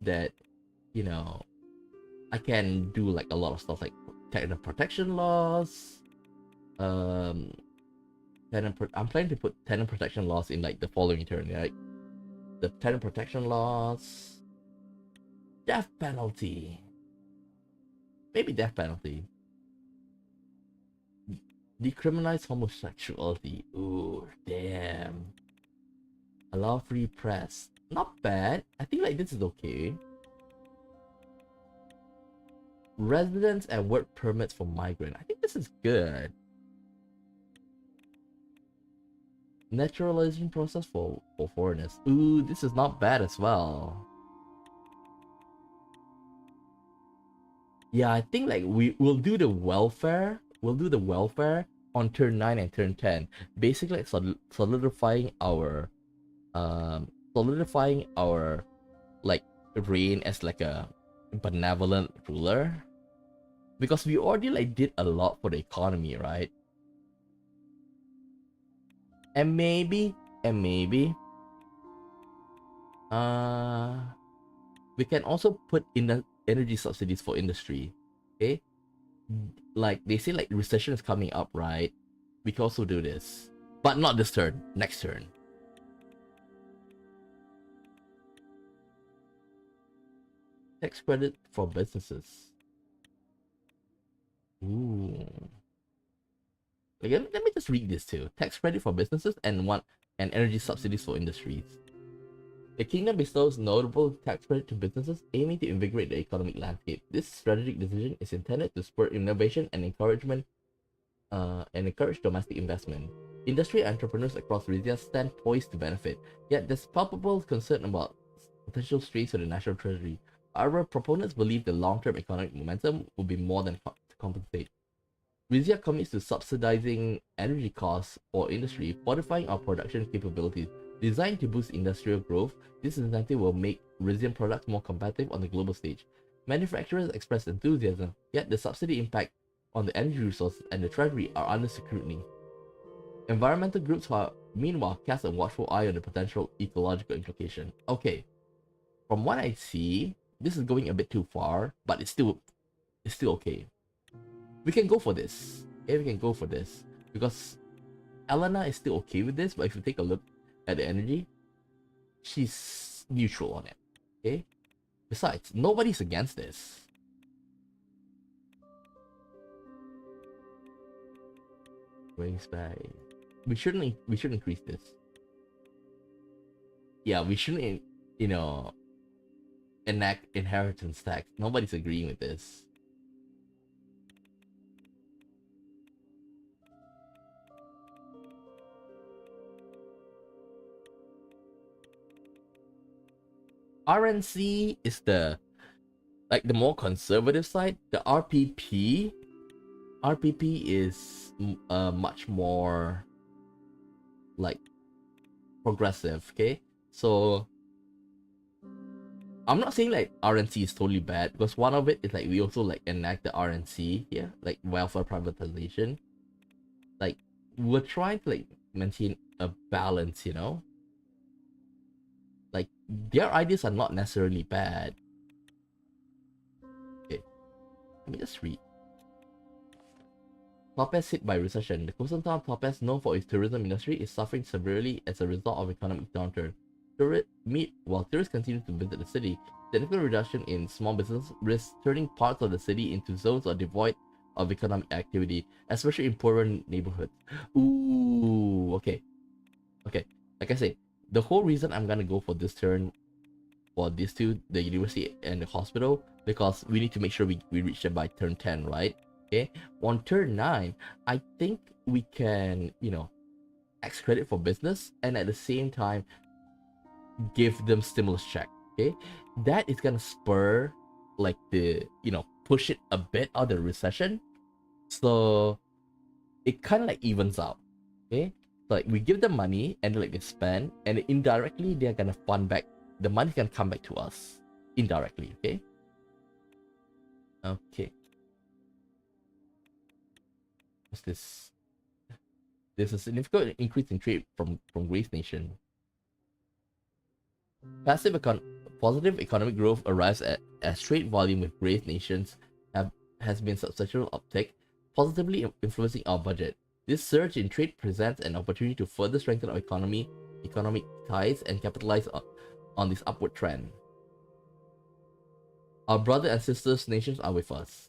that, I can do like a lot of stuff like tenant protection laws. I'm planning to put tenant protection laws in like the following turn, right? The tenant protection laws, death penalty, maybe death penalty, decriminalize homosexuality. Ooh, damn. Allow free press. Not bad. I think like this is okay. Residence and work permits for migrant. I think this is good. Naturalization process for foreigners. Ooh, this is not bad as well. Yeah, I think like we'll do the welfare. We'll do the welfare on turn 9 and turn 10. Basically like solidifying our like reign as like a benevolent ruler. Because we already like did a lot for the economy, right? And maybe uh we can also put in the energy subsidies for industry. Okay? Like they say like recession is coming up, right? We can also do this. But not this turn, next turn. Tax credit for businesses. Ooh. Like, let me just read this too. Tax credit for businesses and energy subsidies for industries. The kingdom bestows notable tax credit to businesses aiming to invigorate the economic landscape. This strategic decision is intended to spur innovation and encourage domestic investment. Industry entrepreneurs across Rizia stand poised to benefit, yet there's palpable concern about potential strains to the national treasury. However, proponents believe the long-term economic momentum will be more than to compensate. Rizia commits to subsidizing energy costs for industry, fortifying our production capabilities. Designed to boost industrial growth, this incentive will make Rizian products more competitive on the global stage. Manufacturers express enthusiasm, yet the subsidy impact on the energy resources and the treasury are under scrutiny. Environmental groups, meanwhile, cast a watchful eye on the potential ecological implication. Okay, from what I see, this is going a bit too far, but it's still okay. We can go for this. Okay, we can go for this because Elena is still okay with this. But if you take a look at the energy, she's neutral on it. Okay. Besides, nobody's against this. Raise by. We shouldn't increase this. Yeah, we shouldn't enact inheritance tax. Nobody's agreeing with this. RNC is the more conservative side. The RPP is much more like progressive. Okay, so I'm not saying like RNC is totally bad because one of it is like we also like enact the RNC here, like welfare privatization. Like we're trying to like maintain a balance, Like their ideas are not necessarily bad. Okay, let me just read. Torpor hit by recession. The coastal town of Torpor, known for its tourism industry, is suffering severely as a result of economic downturn. While tourists continue to visit the city, significant reduction in small business risks turning parts of the city into zones or devoid of economic activity, especially in poorer neighborhoods. Ooh, okay. Okay, like I say, the whole reason I'm gonna go for this turn for these two, the university and the hospital, because we need to make sure we reach them by turn 10, right? Okay, on turn 9, I think we can, X credit for business and at the same time give them stimulus check. Okay, that is gonna spur like the push it a bit out of the recession, so it kind of like evens out. Okay, so, like we give them money and like they spend, and indirectly they're gonna fund back. The money can come back to us indirectly. Okay. Okay. What's this? There's a significant increase in trade from Grace Nation. Positive economic growth arrives as trade volume with Grace nations has been substantial uptick, positively influencing our budget. This surge in trade presents an opportunity to further strengthen our economic ties and capitalize on this upward trend. Our brother and sisters nations are with us.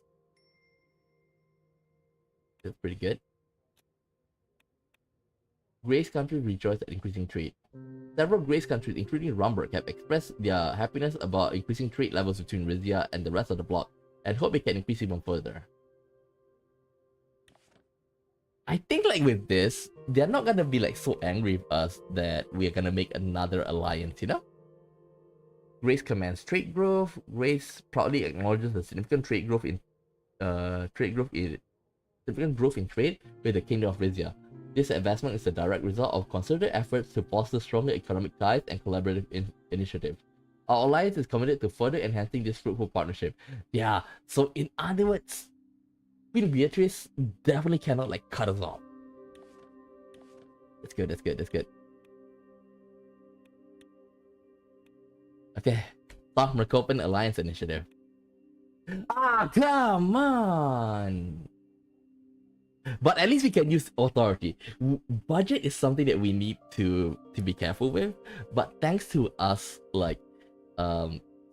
That's pretty good. Grace countries rejoice at increasing trade. Several Grace countries, including Rumberg, have expressed their happiness about increasing trade levels between Rizia and the rest of the bloc, and hope it can increase even further. I think like with this, they're not gonna be like so angry with us that we're gonna make another alliance, Grace commands trade growth. Grace proudly acknowledges the significant trade growth in trade growth in significant growth in trade with the Kingdom of Rizia. This advancement is a direct result of concerted efforts to foster stronger economic ties and collaborative initiatives. Our alliance is committed to further enhancing this fruitful partnership. Yeah, so in other words, Queen Beatrice definitely cannot like cut us off. That's good, that's good, that's good. Okay, South Merkopan Alliance Initiative. Ah, come on! But at least we can use authority. Budget is something that we need to be careful with. But thanks to us like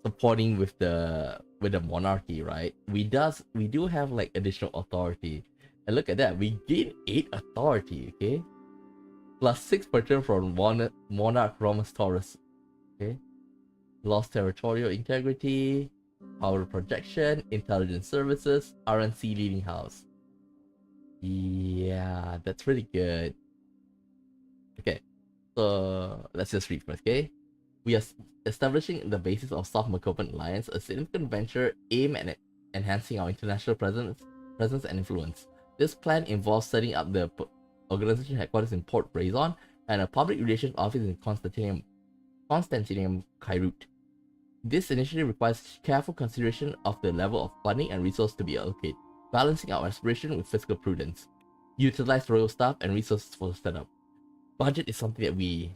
supporting with the monarchy, right? We do have like additional authority. And look at that, we gain 8 authority, okay? Plus 6 per turn from Monarch Romus Toras. Okay. Lost territorial integrity, power projection, intelligence services, RNC leading house. Yeah, that's pretty good. Okay, so let's just read first, okay? We are establishing the basis of South Merkopan Alliance, a significant venture aimed at enhancing our international presence and influence. This plan involves setting up the organization headquarters in Port Brazon and a public relations office in Constantinium, Cairut. This initiative requires careful consideration of the level of funding and resources to be allocated, balancing our aspiration with fiscal prudence. Utilize royal staff and resources for the setup. Budget is something that we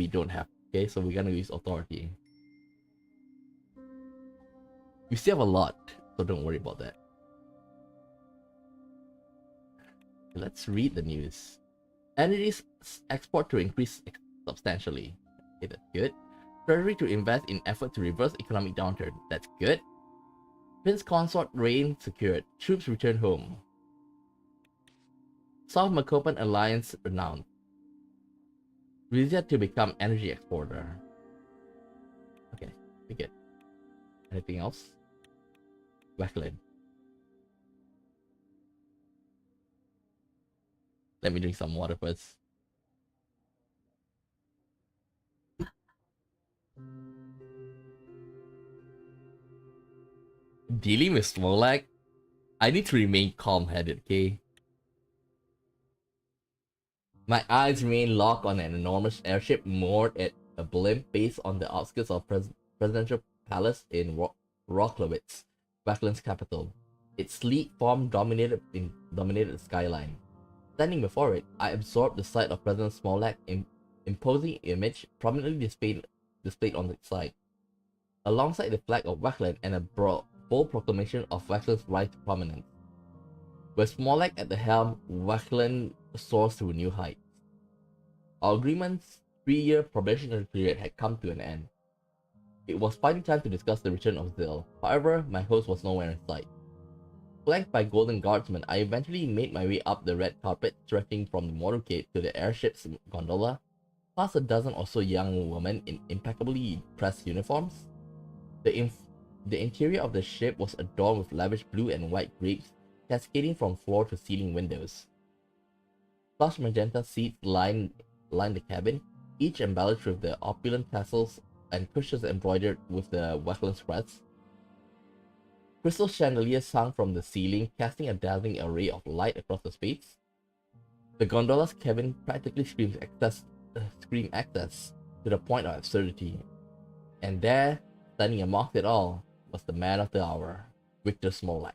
don't have. Okay, so we're gonna use authority. We still have a lot, so don't worry about that. Let's read the news. Energy export to increase substantially. Okay, that's good. Treasury to invest in effort to reverse economic downturn. That's good. Prince Consort reign secured. Troops return home. South Merkopan Alliance renowned. Rizia to become energy exporter. Okay, we good. Anything else? Wacklin. Let me drink some water first. Dealing with Smolak, I need to remain calm-headed, okay? My eyes remain locked on an enormous airship moored at a blimp based on the outskirts of Presidential Palace in Rocklowitz, Wackland's capital. Its sleek form dominated the skyline. Standing before it, I absorbed the sight of President Smolak's imposing image prominently displayed on its side, alongside the flag of Wackland and a bold proclamation of Wackland's rise to prominence. With Smolak at the helm, Wackland soars to new heights. Our agreement's 3-year probationary period had come to an end. It was finally time to discuss the return of Zil. However, my host was nowhere in sight. Flanked by golden guardsmen, I eventually made my way up the red carpet stretching from the motorcade to the airship's gondola, past a dozen or so young women in impeccably pressed uniforms. The interior of the ship was adorned with lavish blue and white drapes cascading from floor to ceiling windows. Plush magenta seats lined the cabin, each embellished with the opulent tassels and cushions embroidered with the Wackland's crest. Crystal chandeliers hung from the ceiling, casting a dazzling array of light across the space. The gondola's cabin practically screamed access to the point of absurdity. And there, standing amongst it all, was the man of the hour, Victor Smolak.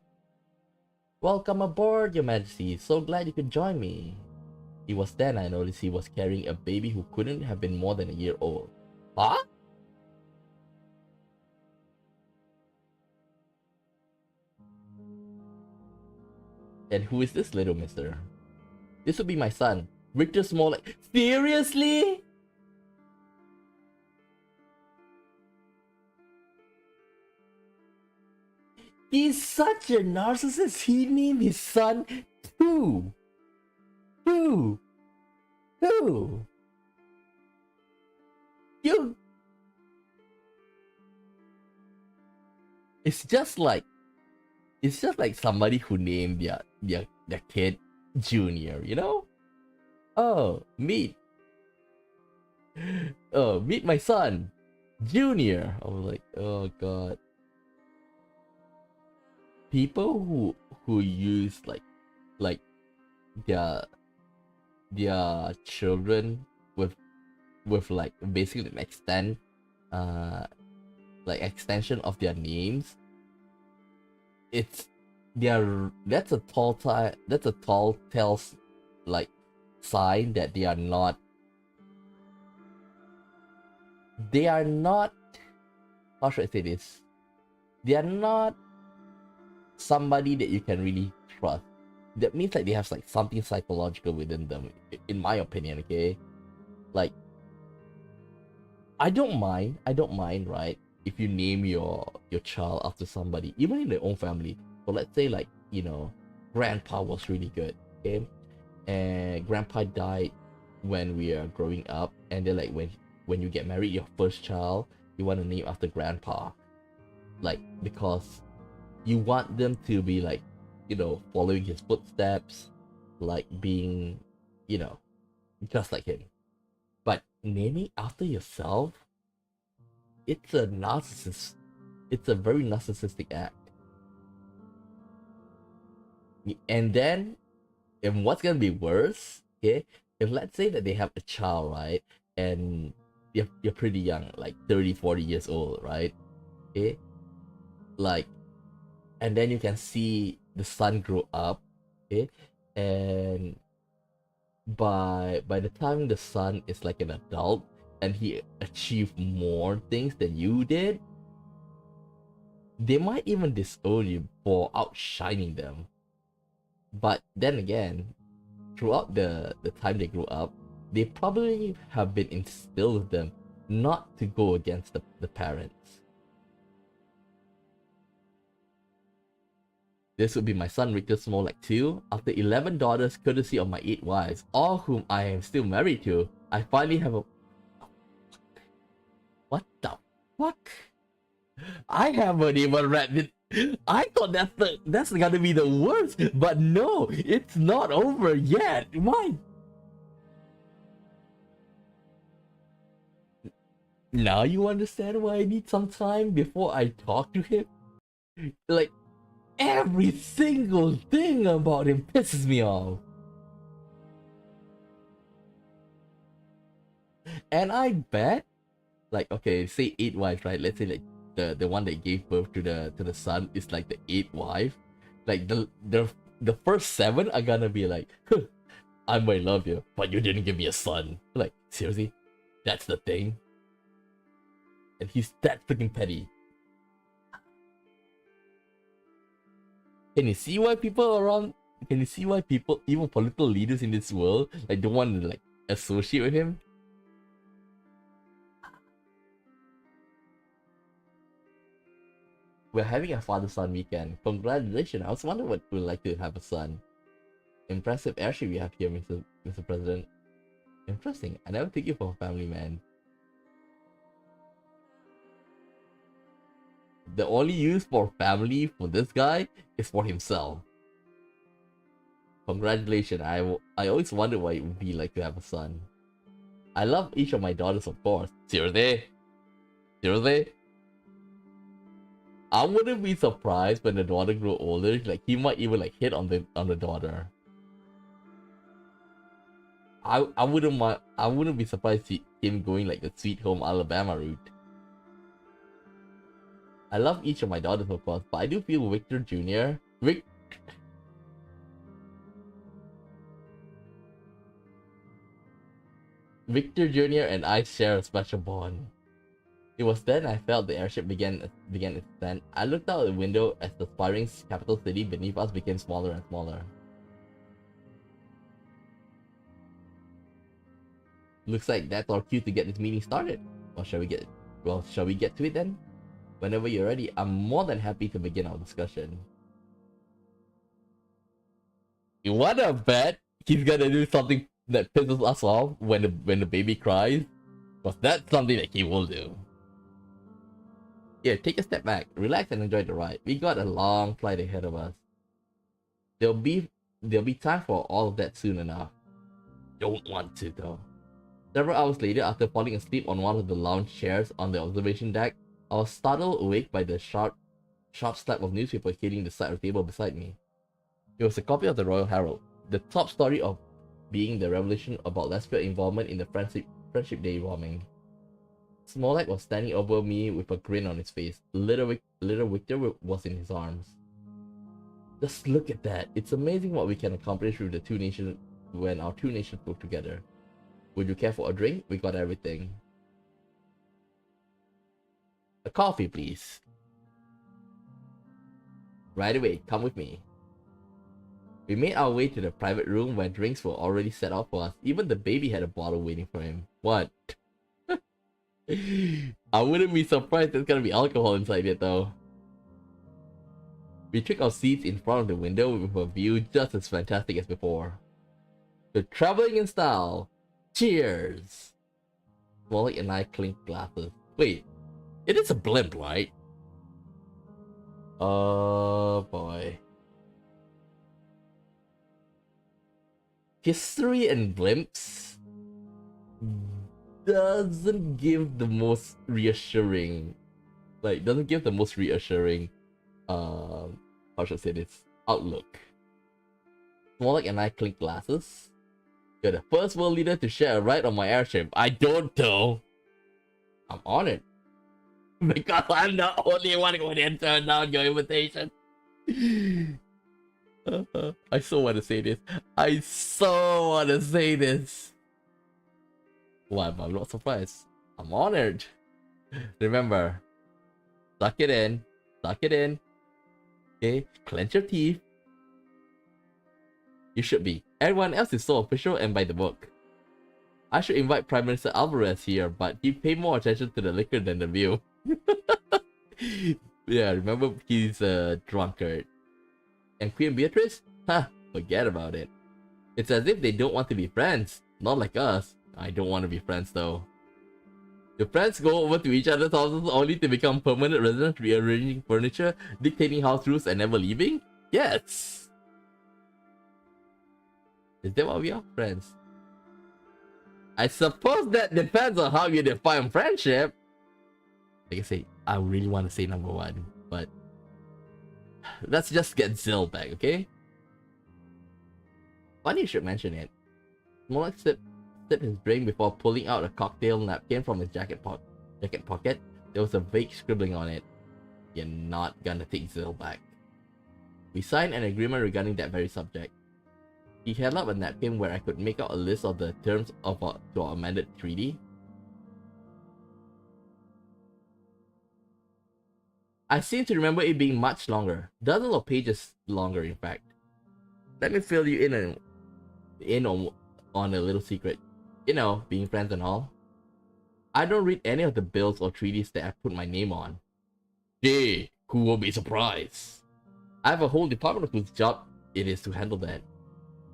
"Welcome aboard, Your Majesty. So glad you could join me." It was then I noticed he was carrying a baby who couldn't have been more than a year old. Huh? And who is this little mister? This would be my son, Victor Smolak. Seriously? He's such a narcissist. He named his son Who? You. It's just like somebody who named their kid Junior, you know? Oh, meet my son, Junior. I was like, oh god. people who use like their children with like basically an uh extension of their names, it's that's a tall tale like sign that they are not how should I say this, they are not somebody that you can really trust. That means like they have like something psychological within them, in my opinion. Okay, like I don't mind, right, if you name your child after somebody, even in their own family. So let's say like, you know, grandpa was really good, okay, and grandpa died when we are growing up, and then like when you get married, your first child, you want to name after grandpa, like because you want them to be like, you know, following his footsteps, like being, you know, just like him. But naming after yourself, it's a narcissist. It's a very narcissistic act. And then, and what's gonna be worse, okay? If let's say that they have a child, right? And you're pretty young, like 30, 40 years old, right? Okay? Like, and then you can see the son grow up, okay? And by the time the son is like an adult and he achieved more things than you did, they might even disown you for outshining them. But then again, throughout the time they grew up, they probably have been instilled with them not to go against the parents. This would be my son Richter Smolak too. After 11 daughters courtesy of my 8 wives, all whom I am still married to, I finally have a... What the fuck? I haven't even read it. I thought that's gonna be the worst, but no, it's not over yet. Why? Now you understand why I need some time before I talk to him? Like, every single thing about him pisses me off. And I bet, like, okay, say 8 wives, right? Let's say like the one that gave birth to the son is like the 8th wife. Like the first 7 are gonna be like, huh, I might love you, but you didn't give me a son. Like, seriously? That's the thing? And he's that freaking petty. Can you see why people around, can you see why people, even political leaders in this world, like don't want to like associate with him? We're having a father-son weekend. Congratulations. I was wondering what it would like to have a son. Impressive airship you have here, Mr. President. Interesting. I never took you for a family man. The only use for family for this guy is for himself. Congratulations. I always wondered what it would be like to have a son. I love each of my daughters, of course. Seriously? Seriously? I wouldn't be surprised when the daughter grow older. Like he might even like hit on the daughter. I wouldn't be surprised to see him going like the Sweet Home Alabama route. I love each of my daughters, of course, but I do feel Victor Jr. Victor Jr. and I share a special bond. It was then I felt the airship began its descent. I looked out the window as the spiraling capital city beneath us became smaller and smaller. Looks like that's our cue to get this meeting started. Shall we get to it then? Whenever you're ready, I'm more than happy to begin our discussion. You wanna bet he's gonna do something that pisses us off when the baby cries? Because that's something that he will do. Here, take a step back, relax and enjoy the ride. We got a long flight ahead of us. There'll be time for all of that soon enough. Don't want to though. Several hours later, after falling asleep on one of the lounge chairs on the observation deck, I was startled awake by the sharp sharp slab of newspaper hitting the side of the table beside me. It was a copy of the Royal Herald, the top story of being the revelation about lesbian involvement in the Friendship Day bombing. Smolak was standing over me with a grin on his face. Little Victor was in his arms. Just look at that. It's amazing what we can accomplish with the two nations when our two nations work together. Would you care for a drink? We got everything. A coffee, please. Right away, come with me. We made our way to the private room where drinks were already set out for us. Even the baby had a bottle waiting for him. What? I wouldn't be surprised there's gonna be alcohol inside it though. We took our seats in front of the window with a view just as fantastic as before. We're traveling in style. Cheers! Smolak and I clinked glasses. Wait, it is a blimp, right? Oh boy. History and blimps doesn't give the most reassuring, how should I say this, outlook. Smolak and I clinked glasses. You're the first world leader to share a ride on my airship. I don't know. I'm honored. Because I'm the only one who didn't turn down your invitation. I so want to say this. I so want to say this. Why, I'm not surprised. I'm honored. Remember, suck it in. Suck it in. Okay, clench your teeth. You should be. Everyone else is so official and by the book. I should invite Prime Minister Alvarez here, but he paid more attention to the liquor than the view. Yeah, remember he's a drunkard. And Queen Beatrice? Huh, forget about it. It's as if they don't want to be friends. Not like us. I don't want to be friends though. Do friends go over to each other's houses only to become permanent residents, rearranging furniture, dictating house rules, and never leaving? Yes! Is that why we are friends? I suppose that depends on how you define friendship. Like I say, I really want to say number one, but let's just get Zill back, okay? Funny you should mention it. Smolak sipped his drink before pulling out a cocktail napkin from his jacket pocket. There was a vague scribbling on it. You're not gonna take Zill back. We signed an agreement regarding that very subject. He held up a napkin where I could make out a list of the terms of our amended treaty. I seem to remember it being much longer. Dozens of pages longer, in fact. Let me fill you in on a little secret. You know, being friends and all. I don't read any of the bills or treaties that I put my name on. Gee, who will be surprised? I have a whole department whose job it is to handle that.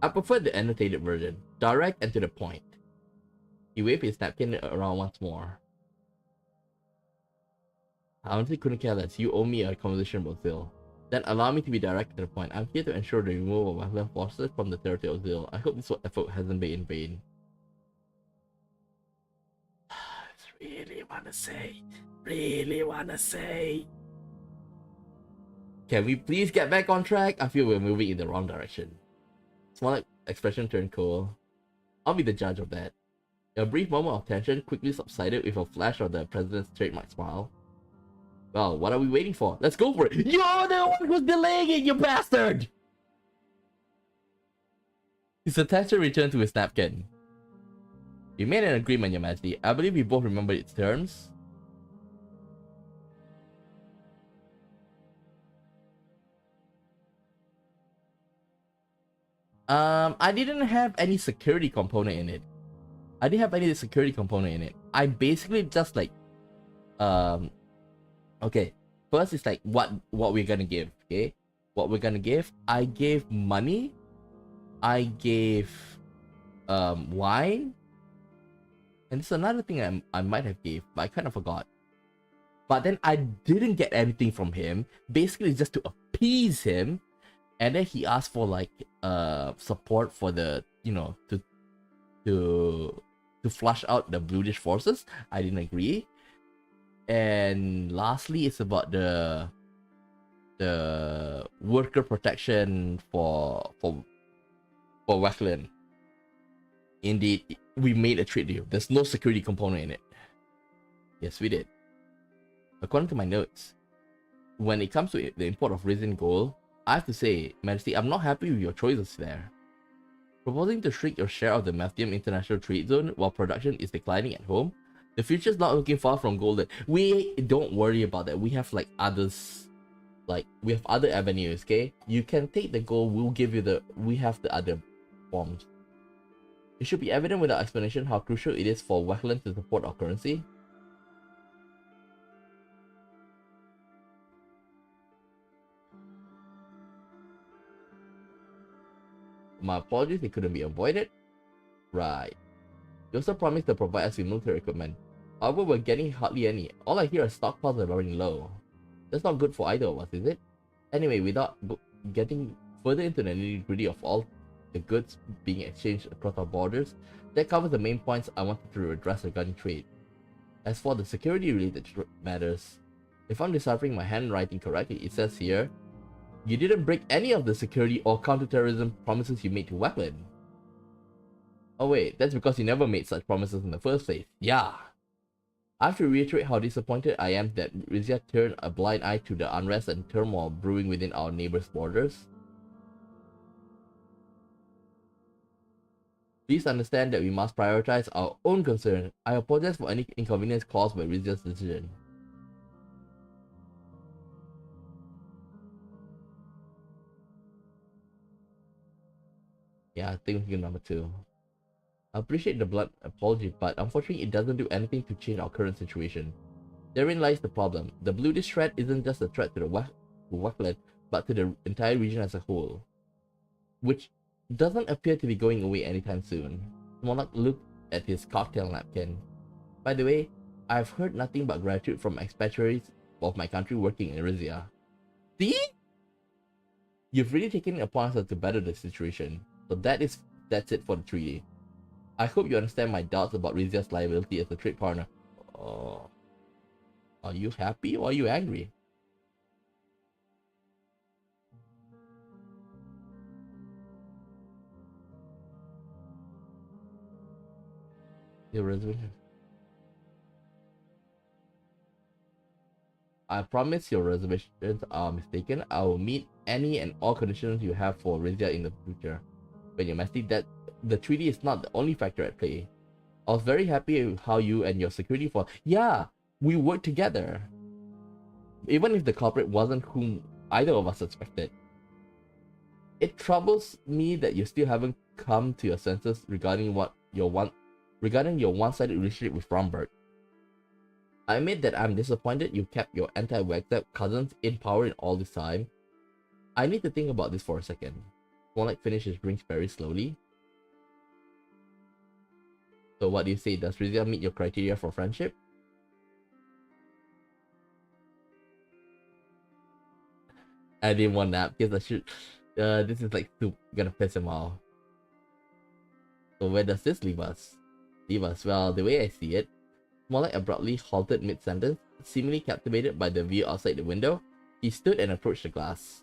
I prefer the annotated version, direct and to the point. He waved his napkin around once more. I honestly couldn't care less. You owe me a conversation about Zill. Then allow me to be direct to the point. I'm here to ensure the removal of Westland forces from the territory of Zill. I hope this effort hasn't been in vain. Really wanna say. Can we please get back on track? I feel we're moving in the wrong direction. Smolak's expression turned cold. I'll be the judge of that. A brief moment of tension quickly subsided with a flash of the president's trademark smile. Well, what are we waiting for? Let's go for it! You're the one who's delaying it, you bastard! His attention returned to his napkin. We made an agreement, Your Majesty. I believe we both remember its terms. I didn't have any security component in it. I basically just like, okay. First is like what we're gonna give, okay? What we're gonna give. I gave money. I gave, wine. And it's another thing I might have gave, but I kind of forgot. But then I didn't get anything from him. Basically, just to appease him. And then he asked for like support for the, you know, to flush out the Bluish forces. I didn't agree. And lastly, it's about the the worker protection for Wekland. Indeed, we made a trade deal. There's no security component in it. Yes, we did. According to my notes, when it comes to the import of Rizin gold, I have to say, Majesty, I'm not happy with your choices there. Proposing to shrink your share of the Mathium International Trade Zone while production is declining at home, the future's not looking far from golden. We don't worry about that. We have like others, like we have other avenues. Okay, you can take the gold. We'll give you the. We have the other forms. It should be evident without explanation how crucial it is for Wekland to support our currency. My apologies, it couldn't be avoided. Right. You also promised to provide us with military equipment. However, we're getting hardly any. All I hear are stockpiles are running low. That's not good for either of us, is it? Anyway, without getting further into the nitty-gritty of all the goods being exchanged across our borders, that covers the main points I wanted to address regarding trade. As for the security-related matters, if I'm deciphering my handwriting correctly, it says here, you didn't break any of the security or counterterrorism promises you made to Wekland. Oh wait, that's because you never made such promises in the first place. Yeah. I have to reiterate how disappointed I am that Rizia turned a blind eye to the unrest and turmoil brewing within our neighbors' borders. Please understand that we must prioritize our own concern. I apologize for any inconvenience caused by Rizia's decision. Yeah, I think number 2. I appreciate the blunt apology, but unfortunately it doesn't do anything to change our current situation. Therein lies the problem. The blue disk threat isn't just a threat to the Wekland, but to the entire region as a whole, which doesn't appear to be going away anytime soon. Monarch looked at his cocktail napkin. By the way, I've heard nothing but gratitude from expatriates of my country working in Rizia. See? You've really taken it upon us to better the situation. So that's it for the treaty. I hope you understand my doubts about Rizia's liability as a trade partner. Oh, are you happy or are you angry? Your reservation. I promise your reservations are mistaken. I will meet any and all conditions you have for Rizia in the future. When you're messy, that the treaty is not the only factor at play. I was very happy with how you and your security force. Yeah, we worked together. Even if the culprit wasn't whom either of us suspected. It troubles me that you still haven't come to your senses regarding your one-sided relationship with Romberg. I admit that I'm disappointed you kept your anti-Wexap cousins in power in all this time. I need to think about this for a second. Smollett finished his drinks very slowly. So what do you say? Does Rizia meet your criteria for friendship? I didn't want that because I should. This is like gonna piss him off. So where does this leave us? Well, the way I see it, Smollett abruptly halted mid-sentence, seemingly captivated by the view outside the window. He stood and approached the glass.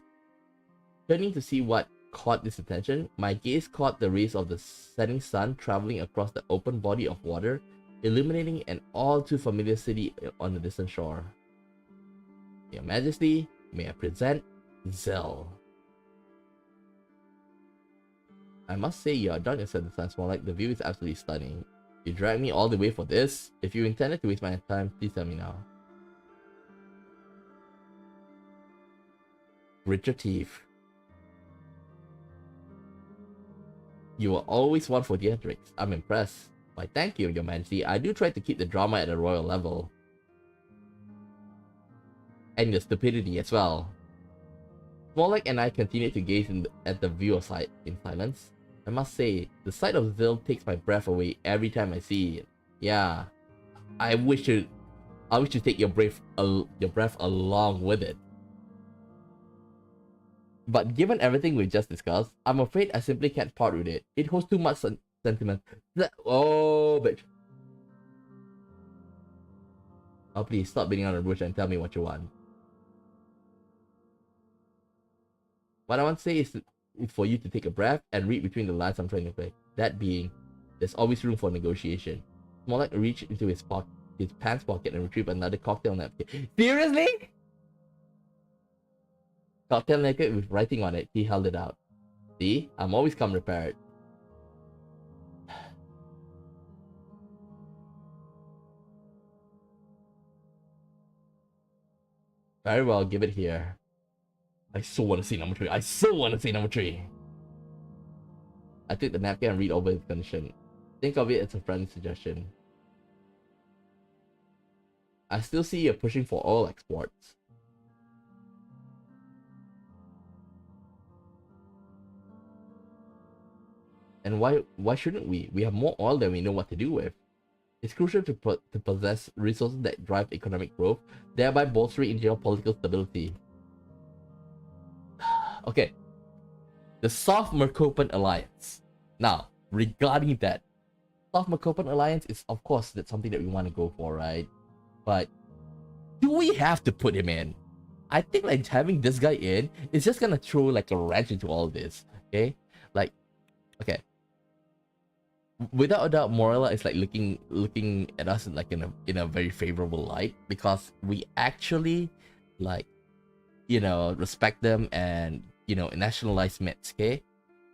Turning to see what caught his attention, my gaze caught the rays of the setting sun traveling across the open body of water, illuminating an all too familiar city on the distant shore. Your Majesty, may I present Zell. I must say you outdone yourself this time, Smollett. The view is absolutely stunning. You dragged me all the way for this? If you intended to waste my time, please tell me now. Richard Teeth. You were always one for theatrics. I'm impressed. Why, thank you, Your Majesty. I do try to keep the drama at a royal level. And the stupidity as well. Smollett and I continued to gaze at the view in silence. I must say, the sight of Zill takes my breath away every time I see it. Yeah, I wish to take your breath along with it. But given everything we just discussed, I'm afraid I simply can't part with it. It holds too much sentiment. Oh, bitch. Oh, please stop beating on the bush and tell me what you want. What I want to say is for you to take a breath and read between the lines I'm trying to play. That being, there's always room for negotiation. Smollett reached into his pants pocket and retrieved another cocktail napkin. Seriously? Cocktail napkin with writing on it. He held it out. See? I'm always come prepared. Very well, give it here. I so want to see number 3. I so want to see number 3. I took the napkin and read over his condition. Think of it as a friendly suggestion. I still see you pushing for oil exports. And why shouldn't we? We have more oil than we know what to do with. It's crucial to possess resources that drive economic growth, thereby bolstering geopolitical stability. Okay. The South Merkopan Alliance. Now, regarding that, South Merkopan Alliance is, of course, that's something that we want to go for, right? But do we have to put him in? I think like having this guy in is just gonna throw like a wrench into all this. Okay, like, okay. Without a doubt, Morella is like looking at us like in a very favorable light because we actually like, you know, respect them and, you know, nationalize Mets. Okay,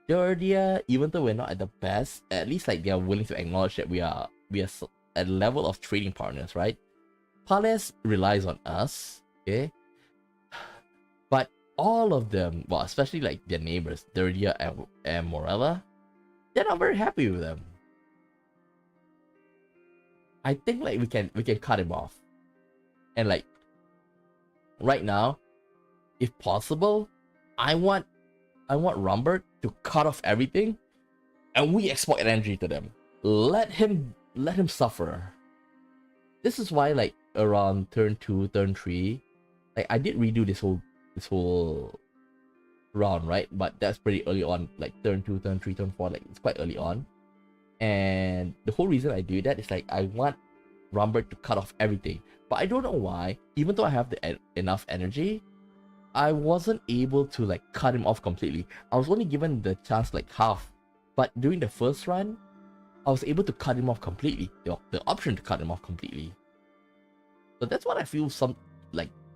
Georgia, even though we're not at the best, at least like they are willing to acknowledge that we are at a level of trading partners, right? Palace relies on us, okay? But all of them, well, especially like their neighbors, Georgia and Morella, they're not very happy with them. I think like we can cut him off. And like right now, if possible, I want Rumbert to cut off everything and we export energy to them. Let him suffer. This is why like around turn 2, turn 3, like I did redo this whole round, right? But that's pretty early on, like turn 2, turn 3, turn 4, like it's quite early on. And the whole reason I do that is like I want Rumbert to cut off everything. But I don't know why, even though I have enough energy, I wasn't able to like cut him off completely. I was only given the chance like half. But during the first run, I was able to cut him off completely. The option to cut him off completely. So that's what I feel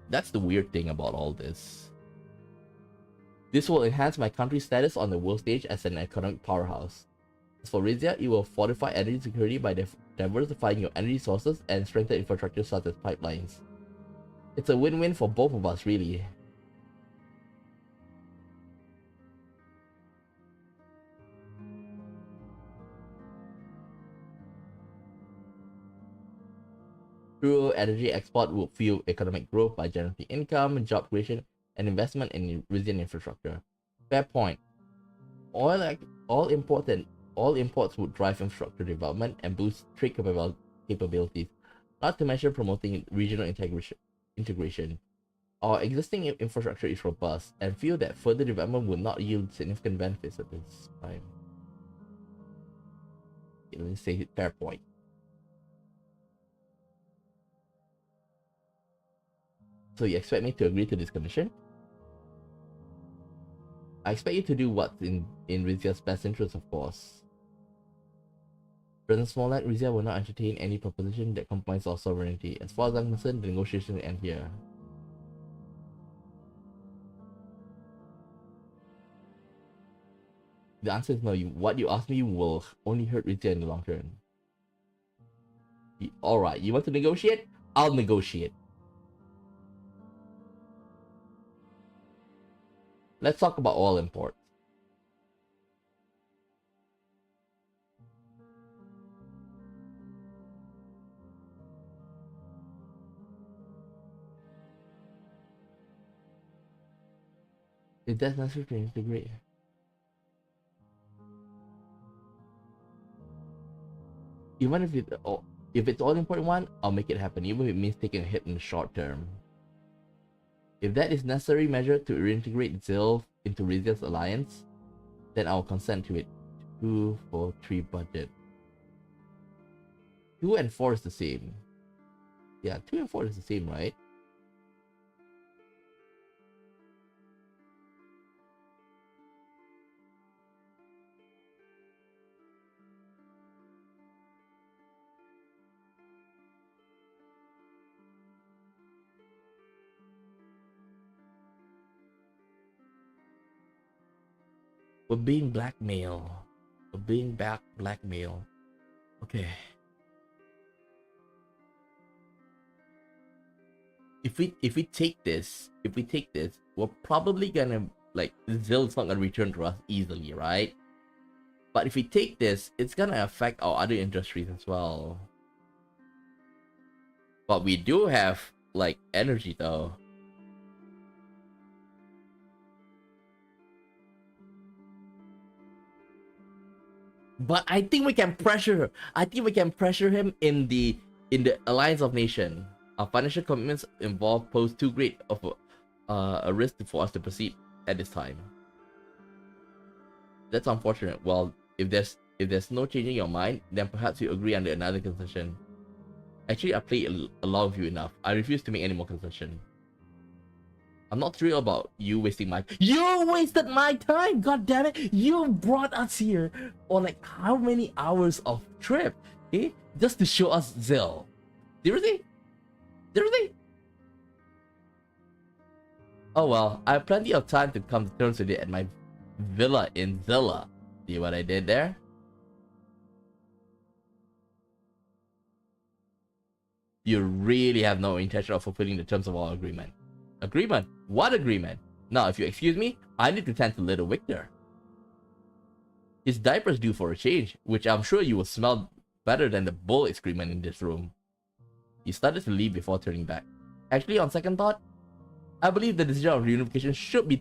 that's the weird thing about all this. This will enhance my country's status on the world stage as an economic powerhouse. As for Rizia, it will fortify energy security by diversifying your energy sources and strengthen infrastructure such as pipelines. It's a win-win for both of us, really. Through energy export will fuel economic growth by generating income, job creation, and investment in Rizian infrastructure. Fair point. All imports would drive infrastructure development and boost trade capabilities, not to mention promoting regional integration. Our existing infrastructure is robust and feel that further development would not yield significant benefits at this time. Okay, let's say fair point. So you expect me to agree to this condition? I expect you to do what's in Rizia's best interest, of course. President Smollett, Rizia will not entertain any proposition that compromises our sovereignty. As far as I'm concerned, the negotiations end here. The answer is no. What you ask me will only hurt Rizia in the long term. Alright, you want to negotiate? I'll negotiate. Let's talk about oil imports. If that's necessary to integrate. Even if it's all important one, I'll make it happen, even if it means taking a hit in the short term. If that is necessary measure to reintegrate Zil into Rizia's alliance, then I'll consent to it. 2, 4, 3 budget. 2 and 4 is the same. Yeah, 2 and 4 is the same, right? We're being blackmailed. We're being blackmailed. Okay. If we take this, we're probably gonna like Zill's not gonna return to us easily, right? But if we take this, it's gonna affect our other industries as well. But we do have like energy though. But I think we can pressure. I think we can pressure him in the Alliance of Nation. Our financial commitments involve pose too great of a risk for us to proceed at this time. That's unfortunate. Well, if there's no changing your mind, then perhaps you agree under another concession. Actually, I played along with you enough. I refuse to make any more concession. I'm not thrilled about you wasting my... You wasted my time! God damn it! You brought us here on like how many hours of trip, okay? Just to show us Zill. Seriously? Seriously? Oh well, I have plenty of time to come to terms with it at my villa in Zilla. See what I did there? You really have no intention of fulfilling the terms of our agreement. Agreement? What agreement? Now, if you excuse me, I need to tend to little Victor. His diaper's due for a change, which I'm sure you will smell better than the bull excrement in this room. He started to leave before turning back. Actually, on second thought, I believe the decision of reunification should be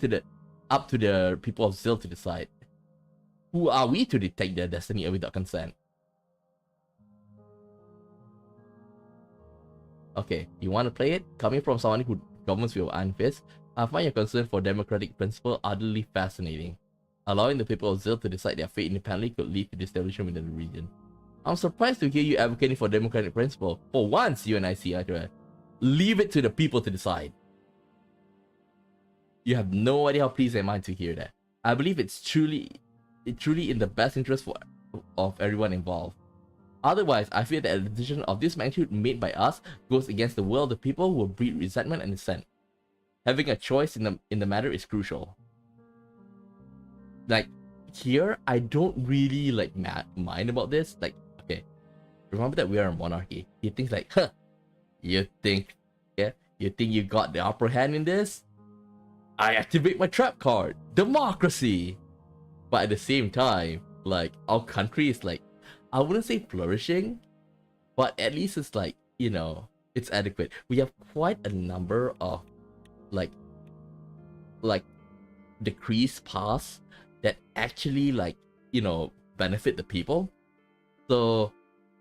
up to the people of Zill to decide. Who are we to dictate their destiny without consent? Okay, you want to play it? Coming from someone who governs with iron fist, I find your concern for democratic principle utterly fascinating. Allowing the people of Zill to decide their fate independently could lead to destabilization within the region. I'm surprised to hear you advocating for democratic principle. For once, you and I see eye to eye. Leave it to the people to decide. You have no idea how pleased I am to hear that. I believe it's truly in the best interest of everyone involved. Otherwise, I fear that a decision of this magnitude made by us goes against the will of the people who will breed resentment and dissent. Having a choice in the matter is crucial. Like, here, I don't really, like, mind about this. Like, okay, remember that we are a monarchy. He thinks like, huh, you think you got the upper hand in this? I activate my trap card. Democracy! But at the same time, like, our country is like, I wouldn't say flourishing, but at least it's like, you know, it's adequate. We have quite a number of like decrees passed that actually, like, you know, benefit the people. So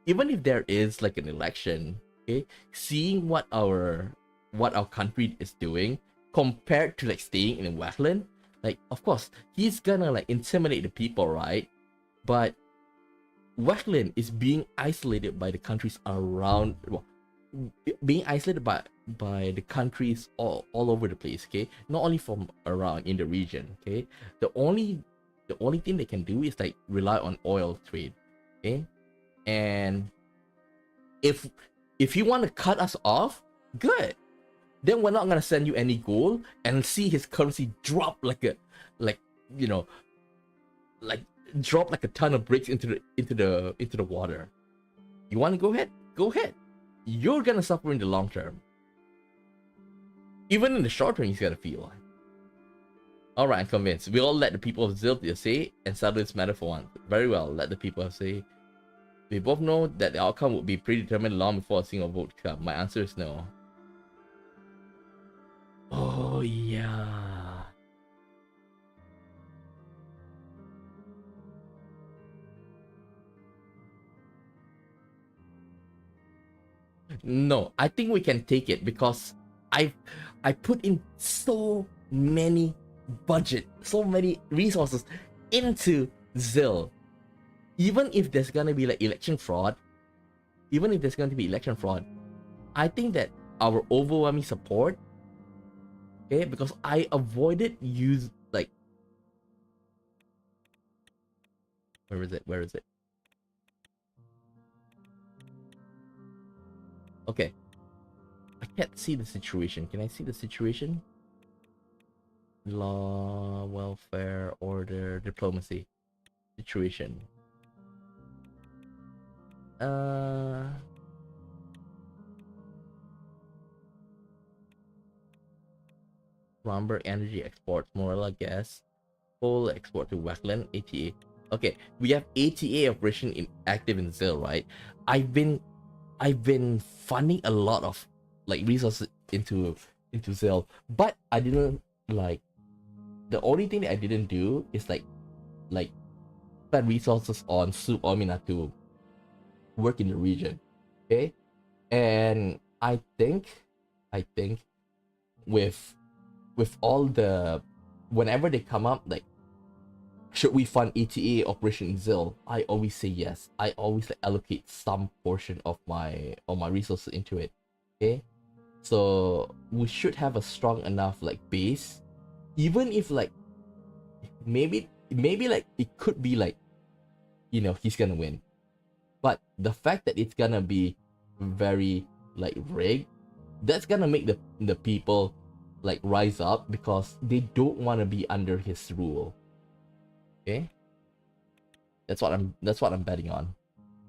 even if there is like an election, okay, seeing what our country is doing compared to like staying in a wetland, like, of course he's gonna like intimidate the people, right? But wetland is being isolated by the countries around, well, being isolated by the countries all over the place, okay? Not only from around in the region, okay? The only thing they can do is like rely on oil trade, okay? And if you want to cut us off, good. Then we're not gonna send you any gold and see his currency drop like you know, like drop like a ton of bricks into the water. You want to go ahead? Go ahead. You're gonna suffer in the long term. Even in the short term, he's gonna feel. Alright, I'm convinced. We all let the people of Zill say and settle this matter for once. Very well, let the people say. We both know that the outcome would be predetermined long before a single vote comes. My answer is no. Oh yeah. No, I think we can take it because I put in so many budget, so many resources into Zill. Even if there's gonna be like election fraud, I think that our overwhelming support, okay, because I avoided use like, where is it? Okay, I can't see the situation. Can I see the situation? Law, welfare, order, diplomacy, situation. Romberg energy exports, Morella gas, coal export to Wackland, ATA. Okay, we have ATA operation in active in Zil, right? I've been funding a lot of like resources into Zil, but I didn't like the only thing that I didn't do is like spend resources on Soup Omina to work in the region. Okay? And I think with all the whenever they come up like should we fund ETA Operation Zil, I always say yes. I always like allocate some portion of my resources into it. Okay? So we should have a strong enough like base. Even if like maybe like it could be like he's gonna win. But the fact that it's gonna be very like rigged, that's gonna make the people like rise up because they don't want to be under his rule. Okay, that's what I'm betting on.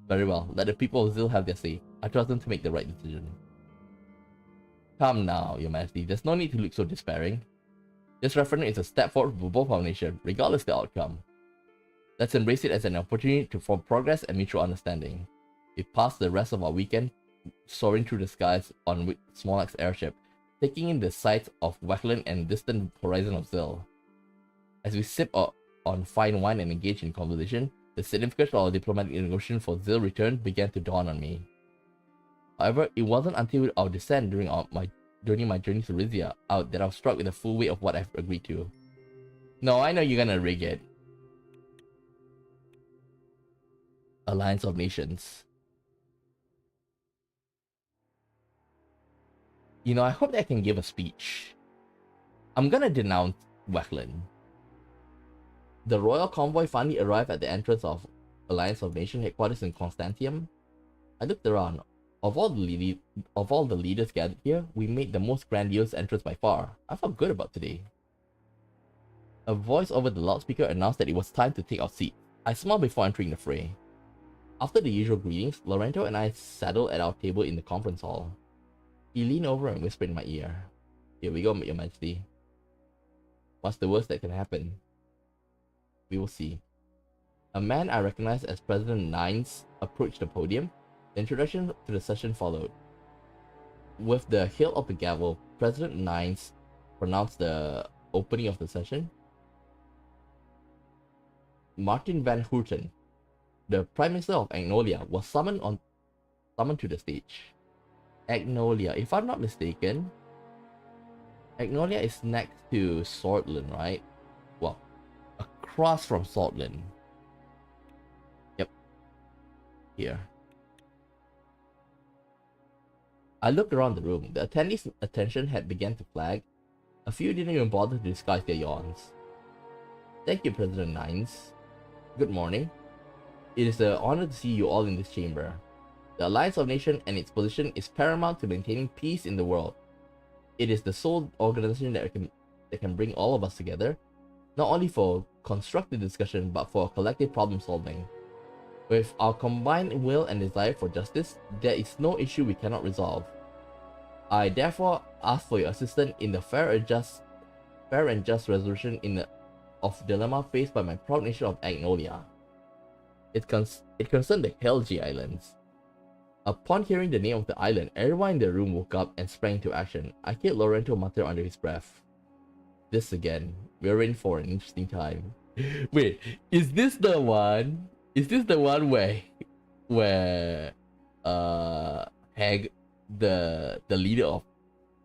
Very well. Let the people still have their say. I trust them to make the right decision. Come now, Your Majesty. There's no need to look so despairing. This referendum is a step forward for both our nation, regardless of the outcome. Let's embrace it as an opportunity for progress and mutual understanding. We pass the rest of our weekend soaring through the skies on Smolak's airship, taking in the sights of Wackland and distant horizon of Zil. As we sip on fine wine and engage in conversation, the significance of our diplomatic negotiation for Zil return began to dawn on me. However, it wasn't until our descent during my journey to Rizia that I was struck with the full weight of what I've agreed to. No, I know you're gonna rig it. Alliance of Nations. I hope that I can give a speech. I'm gonna denounce Wackland. The royal convoy finally arrived at the entrance of Alliance of Nations headquarters in Constantium. I looked around. Of all the leaders gathered here, we made the most grandiose entrance by far. I felt good about today. A voice over the loudspeaker announced that it was time to take our seat. I smiled before entering the fray. After the usual greetings, Lorenzo and I settled at our table in the conference hall. He leaned over and whispered in my ear. Here we go, Your Majesty. What's the worst that can happen? We will see. A man I recognized as President Nines approached the podium. The introduction to the session followed. With the hilt of the gavel, President Nines pronounced the opening of the session. Martin van Houten, the Prime Minister of Agnolia, was summoned to the stage. Agnolia, if I'm not mistaken, Agnolia is next to Swordland, right? Well, across from Swordland. Yep. Here. I looked around the room. The attendees' attention had begun to flag. A few didn't even bother to disguise their yawns. Thank you, President Nines. Good morning. It is an honor to see you all in this chamber. The Alliance of Nations and its position is paramount to maintaining peace in the world. It is the sole organization that can bring all of us together, not only for constructive discussion but for collective problem solving. With our combined will and desire for justice, there is no issue we cannot resolve. I therefore ask for your assistance in the fair and just resolution of dilemma faced by my proud nation of Agnolia. It concerned the Helgi Islands. Upon hearing the name of the island, everyone in the room woke up and sprang into action. I heard Lorenzo mutter under his breath. This again. We're in for an interesting time. Wait, is this the one? Is this the one where Hag, the leader of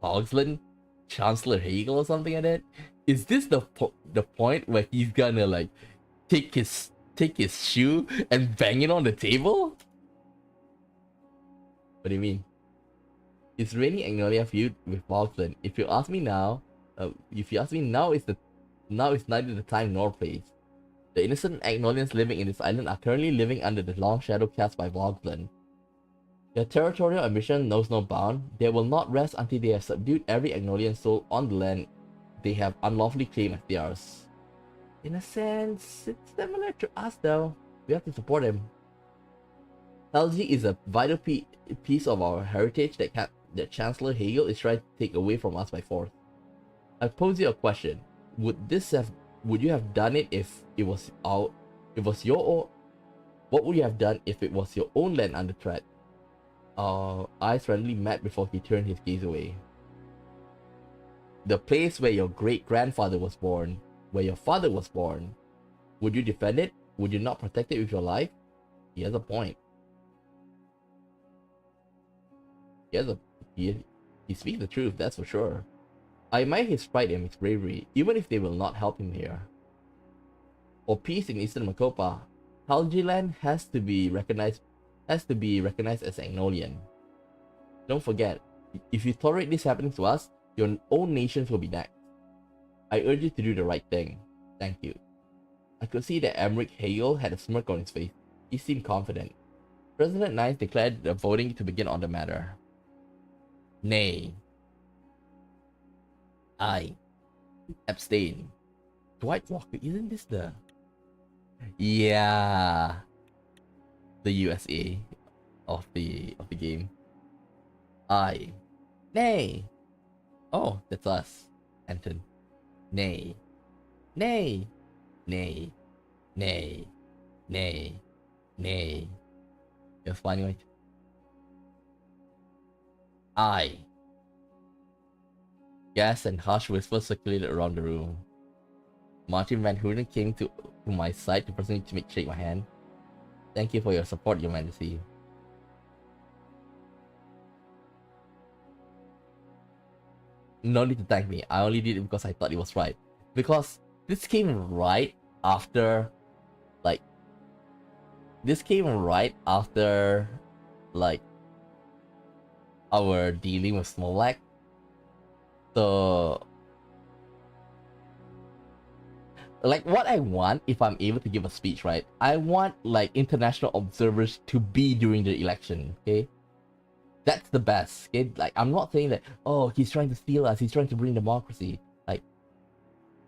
Hogsland, Chancellor Hagel or something like that? Is this the point where he's gonna like take his shoe and bang it on the table? What do you mean? It's raining Agnolia feud with Hogsland. If you ask me now, it's neither the time nor place. The innocent Agnolians living in this island are currently living under the long shadow cast by Hogsland. Their territorial ambition knows no bound. They will not rest until they have subdued every Agnolian soul on the land they have unlawfully claimed as theirs. In a sense, it's similar to us though. We have to support him. LG is a vital piece of our heritage that Chancellor Hegel is trying to take away from us by force. I pose you a question. Would you have done it if it was your own? What would you have done if it was your own land under threat? Our eyes suddenly met before he turned his gaze away. The place where your great-grandfather was born, where your father was born, would you defend it? Would you not protect it with your life? He has a point. He speaks the truth, that's for sure. I admire his pride and his bravery, even if they will not help him here. For peace in Eastern Merkopa, Helgeland has to be recognized as Agnolian. Don't forget, if you tolerate this happening to us, your own nations will be next. I urge you to do the right thing. Thank you. I could see that Emmerich Hegel had a smirk on his face. He seemed confident. President Nines declared the voting to begin on the matter. Nay. I abstain. Dwight Walker, isn't this the... Yeah. The USA of the game. I. Nay. Oh, that's us. Anton. Nay. Nay. Nay. Nay. Nay. Nay. You're fine, right? I. Gas and harsh whispers circulated around the room. Martin Van Houten came to my side to personally shake my hand. Thank you for your support, Your Majesty. No need to thank me. I only did it because I thought it was right. Because this came right after, like, our dealing with Smolak. So, like, what I want, if I'm able to give a speech, right? I want, like, international observers to be during the election, okay? That's the best, okay? Like, I'm not saying that, oh, he's trying to steal us, he's trying to bring democracy. Like,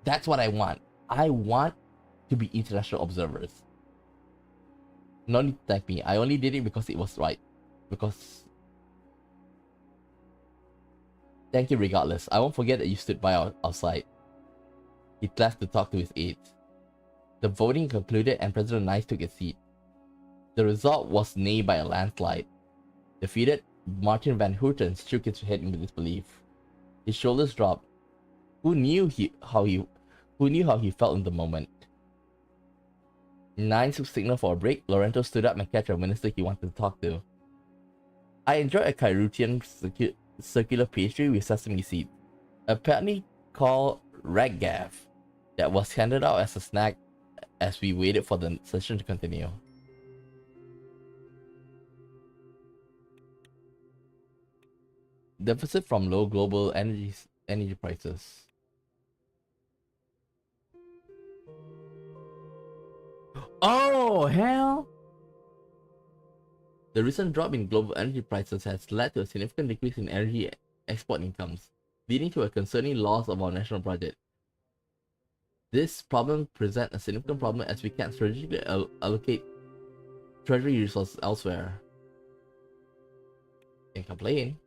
that's what I want. I want to be international observers. No need to thank me. I only did it because it was right. Because... Thank you regardless. I won't forget that you stood by our side. He left to talk to his aides. The voting concluded and President Nice took his seat. The result was nay by a landslide. Defeated, Martin Van Houten shook his head in disbelief. His shoulders dropped. Who knew how he felt in the moment? Nine signaled for a break. Lorenzo stood up and catch a minister he wanted to talk to. I enjoyed a Kyrutian circular pastry with sesame seeds, apparently called raggav, that was handed out as a snack as we waited for the session to continue. Deficit from low global energy prices. Oh, hell! The recent drop in global energy prices has led to a significant decrease in energy export incomes, leading to a concerning loss of our national budget. This problem presents a significant problem as we can't strategically allocate treasury resources elsewhere. Can't complain.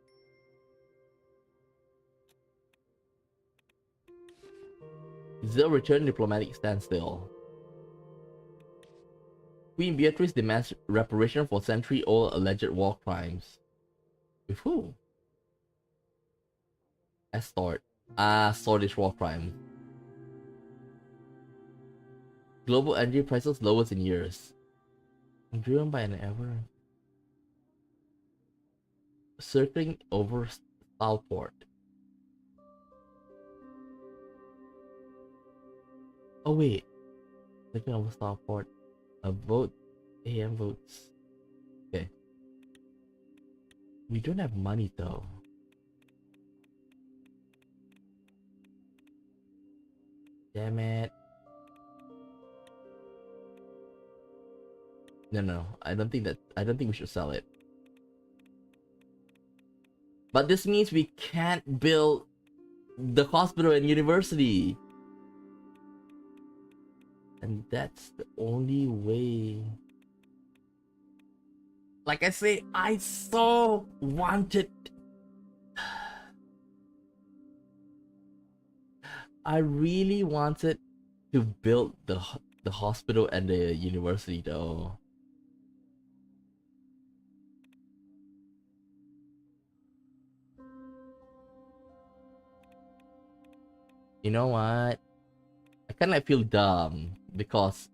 Zero return diplomatic standstill. Queen Beatrice demands reparation for century-old alleged war crimes. With who? Astort. Swordfish war crime. Global energy prices lowest in years. Driven by an ever... circling over Southport. Oh wait. Circling over Southport. A vote. AM votes. Okay. We don't have money though. Damn it. No. I don't think we should sell it. But this means we can't build the hospital and university. And that's the only way. Like I say, I so wanted. I really wanted to build the hospital and the university though. You know what? I kind of feel dumb because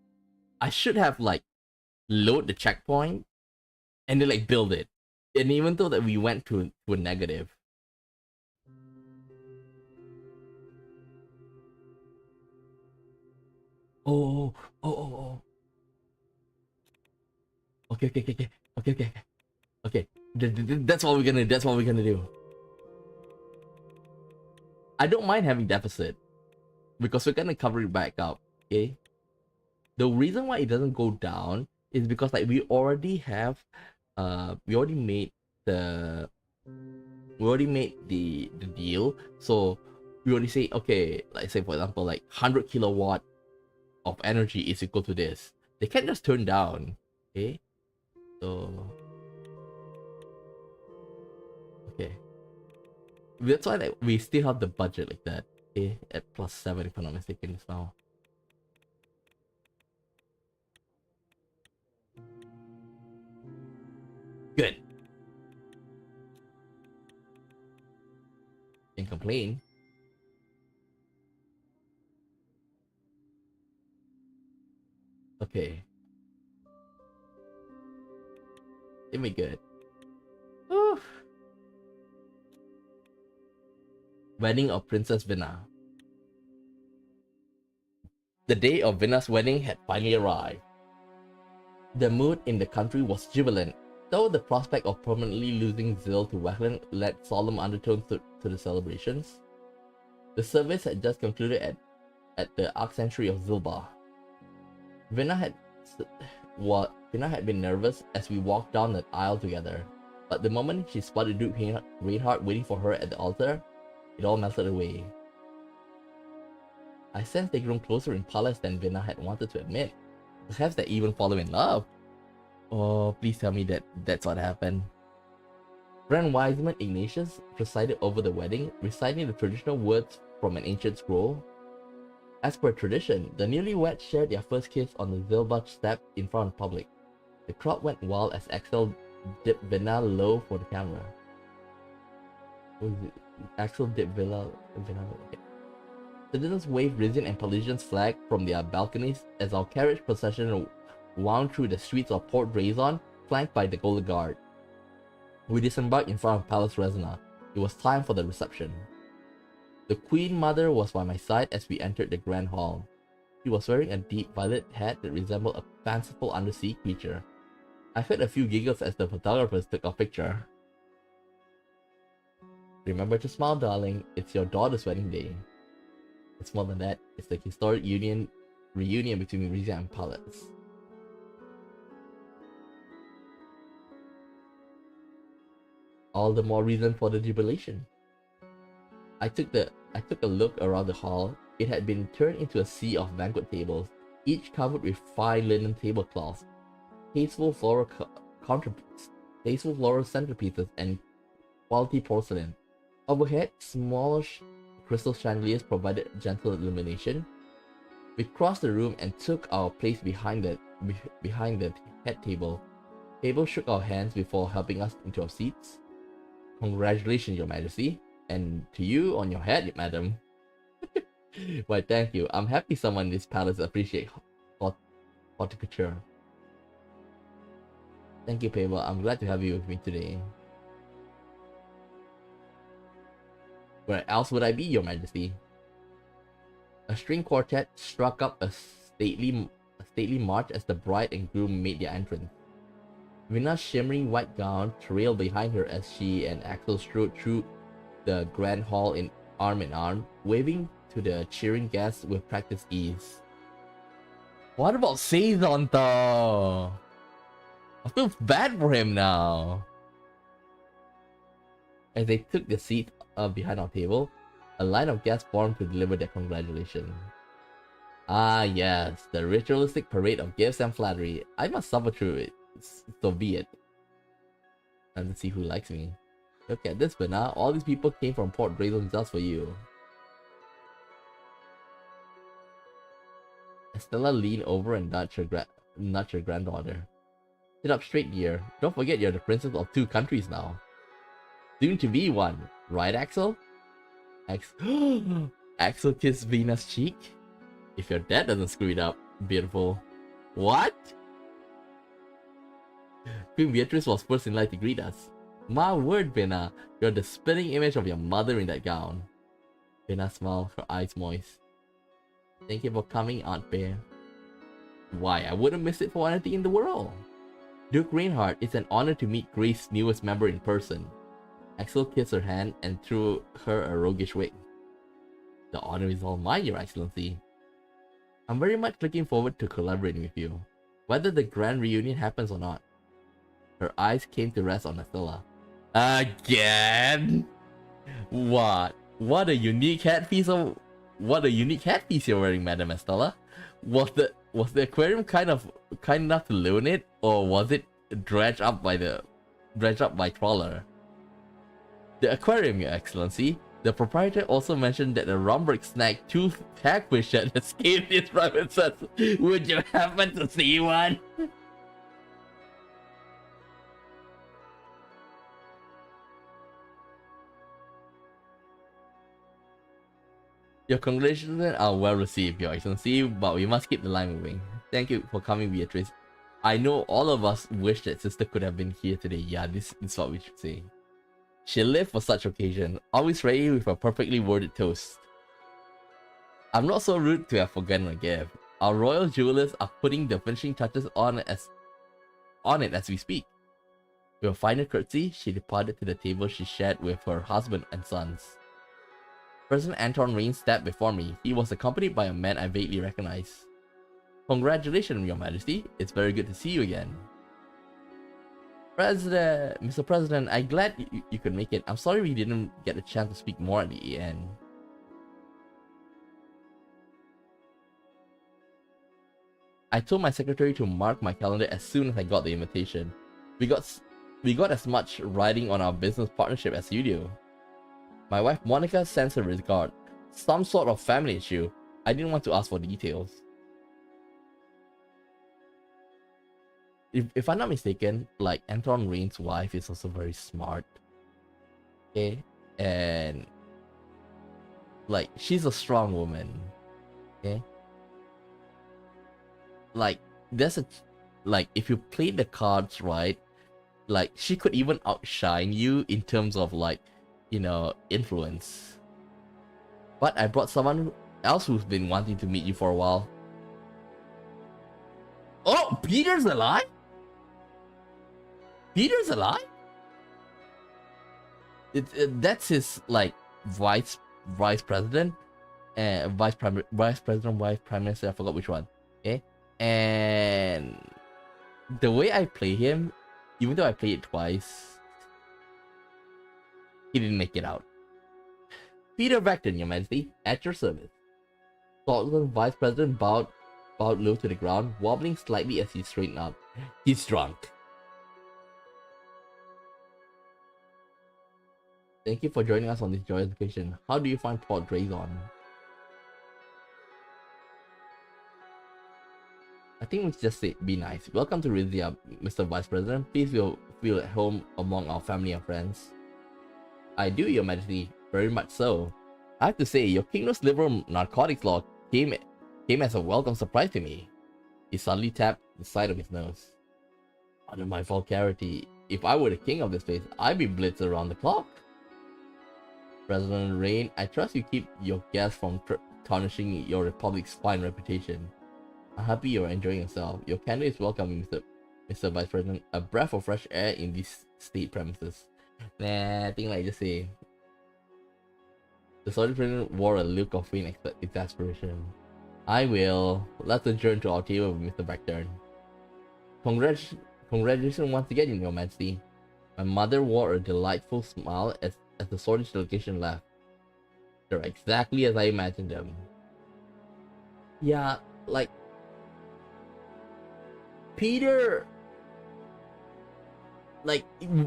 I should have like load the checkpoint and then like build it. And even though that we went to a negative. Oh, oh, oh, oh. Okay, okay, okay, okay, okay, okay, okay. That's what we're gonna. That's what we're gonna do. I don't mind having deficit because we're gonna cover it back up. Okay. The reason why it doesn't go down is because like we already have, we already made the the deal. So we already say, okay, like say for example, like 100 kilowatt of energy is equal to this. They can't just turn down. Okay. So okay. That's why like we still have the budget like that. Okay, at +7 if I'm not mistaken as well. Good. Can't complain. Okay. It'll be good. Oof. Wedding of Princess Vina. The day of Vina's wedding had finally arrived. The mood in the country was jubilant, though the prospect of permanently losing Zil to Wehlan led solemn undertones to the celebrations. The service had just concluded at the Archsanctuary of Zilba. Vina had been nervous as we walked down the aisle together, but the moment she spotted Duke Reinhardt waiting for her at the altar, it all melted away. I sensed they'd grown closer in palace than Vina had wanted to admit. Perhaps they even fallen in love. Oh, please tell me that that's what happened. Grand Wiseman Ignatius presided over the wedding, reciting the traditional words from an ancient scroll. As per tradition, the newlyweds shared their first kiss on the Zilba step in front of the public. The crowd went wild as Axel dipped Vina low for the camera. What is it? Axel dipped Vina low. Okay. Citizens waved Rizian and Pelisian's flag from their balconies as our carriage procession wound through the streets of Port Brazon, flanked by the Golden Guard. We disembarked in front of Palace Resna. It was time for the reception. The Queen Mother was by my side as we entered the Grand Hall. She was wearing a deep violet hat that resembled a fanciful undersea creature. I heard a few giggles as the photographers took our picture. Remember to smile, darling. It's your daughter's wedding day. It's more than that. It's the historic reunion between Rizia and Palace. All the more reason for the jubilation. I took a look around the hall. It had been turned into a sea of banquet tables, each covered with fine linen tablecloths, tasteful floral centerpieces, and quality porcelain. Overhead, smallish crystal chandeliers provided gentle illumination. We crossed the room and took our place behind the head table. Abel shook our hands before helping us into our seats. Congratulations, Your Majesty, and to you on your head, madam. Why, thank you. I'm happy someone in this palace appreciates horticulture. Thank you, Pabel. I'm glad to have you with me today. Where else would I be, Your Majesty? A string quartet struck up a stately march as the bride and groom made their entrance. Vina's shimmering white gown trailed behind her as she and Axel strode through the grand hall in arm, waving to the cheering guests with practiced ease. What about Saison though? I feel bad for him now. As they took the seat behind our table, A line of guests formed to deliver their congratulations. Ah yes, the ritualistic parade of gifts and flattery. I must suffer through it. So be it. And let's see who likes me. Look at this, Bena. All these people came from Port Drazon just for you. Estella leaned over and nudged her granddaughter. Sit up straight, dear. Don't forget you're the princess of 2 countries now. Soon to be one, right, Axel? Axel kissed Vena's cheek? If your dad doesn't screw it up, beautiful. What? Queen Beatrice was first in line to greet us. My word, Vena, you're the spitting image of your mother in that gown. Vena smiled, her eyes moist. Thank you for coming, Aunt Bear. Why, I wouldn't miss it for anything in the world. Duke Reinhardt, it's an honor to meet Grace's newest member in person. Axel kissed her hand and threw her a roguish wink. The honor is all mine, Your Excellency. I'm very much looking forward to collaborating with you, whether the grand reunion happens or not. Her eyes came to rest on Estella. Again? What? What a unique headpiece you're wearing, Madam Estella. Was the aquarium kind enough to live in it, or was it dredged up by trawler? The aquarium, Your Excellency. The proprietor also mentioned that the Romberg snagged 2 hagfish that escaped his premises. Would you happen to see one? Your congratulations are well received, Your Excellency, but we must keep the line moving. Thank you for coming, Beatrice. I know all of us wish that sister could have been here today. Yeah, this is what we should say. She lived for such occasion, always ready with a perfectly worded toast. I'm not so rude to have forgotten a gift. Our royal jewelers are putting the finishing touches on it as we speak. With a final curtsy, she departed to the table she shared with her husband and sons. President Anton Rain stepped before me. He was accompanied by a man I vaguely recognized. Congratulations, Your Majesty. It's very good to see you again. Mr. President, I'm glad you could make it. I'm sorry we didn't get a chance to speak more at the end. I told my secretary to mark my calendar as soon as I got the invitation. We got as much writing on our business partnership as you do. My wife Monica sends her regard. Some sort of family issue. I didn't want to ask for details. If I'm not mistaken, like, Anton Rain's wife is also very smart. Okay? And like, she's a strong woman. Okay? Like, if you play the cards right, like, she could even outshine you in terms of, like, you know, influence. But I brought someone else who's been wanting to meet you for a while. Oh, Peter's alive? Peter's alive? That's his, like, vice president, vice president, wife, prime minister. I forgot which one. Okay, and the way I play him, even though I played it twice, he didn't make it out. Peter Vecton, Your Majesty, at your service. Scotland Vice President bowed low to the ground, wobbling slightly as he straightened up. He's drunk. Thank you for joining us on this joyous occasion. How do you find Port Drazon? I think we should just say, be nice. Welcome to Rizia, Mr. Vice President. Please feel at home among our family and friends. I do, Your Majesty. Very much so. I have to say, your kingdom's liberal narcotics law came as a welcome surprise to me. He suddenly tapped the side of his nose. Under my vulgarity, if I were the king of this place, I'd be blitzed around the clock. President Rain, I trust you keep your guests from tarnishing your republic's fine reputation. I'm happy you're enjoying yourself. Your candor is welcome, Mr. Vice President. A breath of fresh air in these state premises. Nah, I think like just say. The soldier president wore a look of faint exasperation. I will. Let's adjourn to our table with Mr. Backturn. Congratulations once again, Your Majesty. My mother wore a delightful smile as the Swordfish delegation left. They're exactly as I imagined them. Yeah, like Peter, like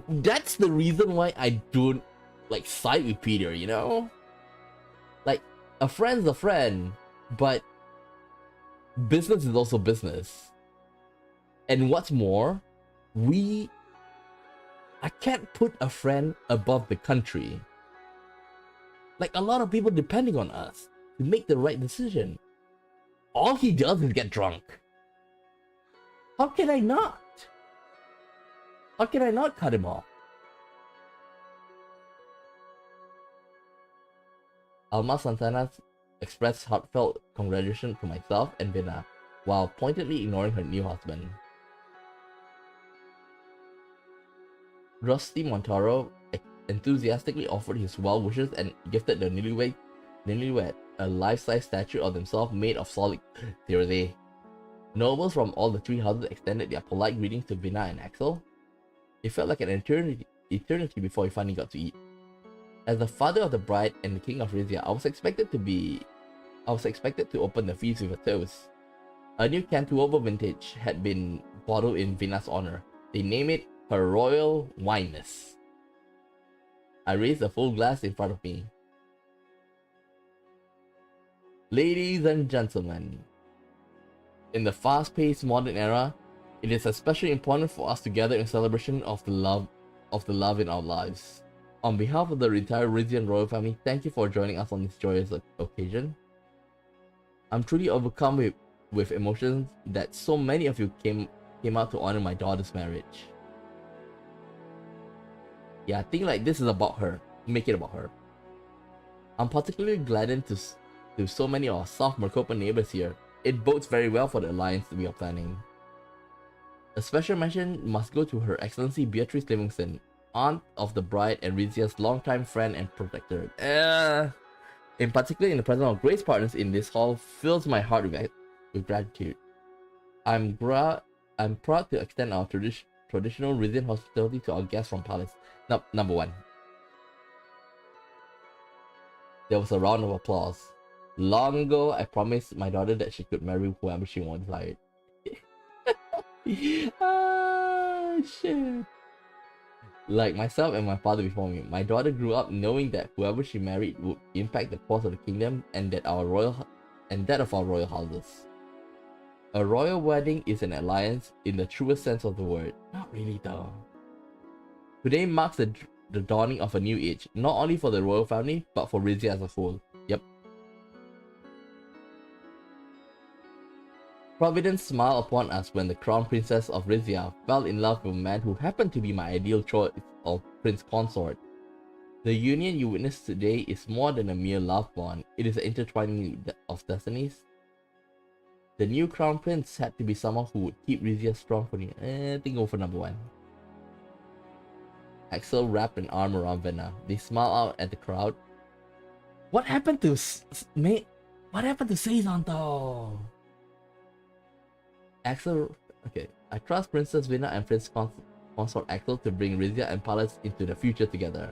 that's the reason why I don't like side with Peter, you know? Like a friend's a friend, but business is also business. And what's more, I can't put a friend above the country. Like a lot of people depending on us to make the right decision. All he does is get drunk. How can I not? How can I not cut him off? Alma Santana expressed heartfelt congratulations to myself and Vina, while pointedly ignoring her new husband. Rusty Montaro enthusiastically offered his well wishes and gifted the newlywed a life-size statue of themselves made of solid seriously. Nobles from all the three houses extended their polite greetings to Vina and Axel. It felt like an eternity before we finally got to eat. As the father of the bride and the King of Rizia, I was expected to open the feast with a toast. A new Cantuovo vintage had been bottled in Vina's honor. They named it Her Royal Wineness. I raised a full glass in front of me. Ladies and gentlemen, in the fast-paced modern era, it is especially important for us to gather in celebration of the love in our lives. On behalf of the entire Rizian royal family, thank you for joining us on this joyous occasion. I'm truly overcome with emotions that so many of you came out to honor my daughter's marriage. Yeah, I think like this is about her. Make it about her. I'm particularly gladdened to so many of our South Merkopa neighbors here. It bodes very well for the alliance we are planning. A special mention must go to Her Excellency Beatrice Livingston, aunt of the bride and Rizia's longtime friend and protector. In particular, in the presence of Grace partners in this hall fills my heart with gratitude. I'm proud to extend our traditional Rizian hospitality to our guests from Palace. Number one. There was a round of applause. Long ago, I promised my daughter that she could marry whoever she wanted. Ah, shit. Like myself and my father before me, my daughter grew up knowing that whoever she married would impact the course of the kingdom and that of our royal houses. A royal wedding is an alliance in the truest sense of the word. Not really though. Today marks the dawning of a new age, not only for the royal family, but for Rizia as a whole. Yep. Providence smiled upon us when the crown princess of Rizia fell in love with a man who happened to be my ideal choice of prince consort. The union you witness today is more than a mere love bond, it is an intertwining of destinies. The new crown prince had to be someone who would keep Rizia strong for me. I think go for number one. Axel wrapped an arm around Vena. They smiled out at the crowd. What happened to Sazon though? Axel, okay. I trust Princess Vina and Prince Consort Axel to bring Rizia and Palace into the future together.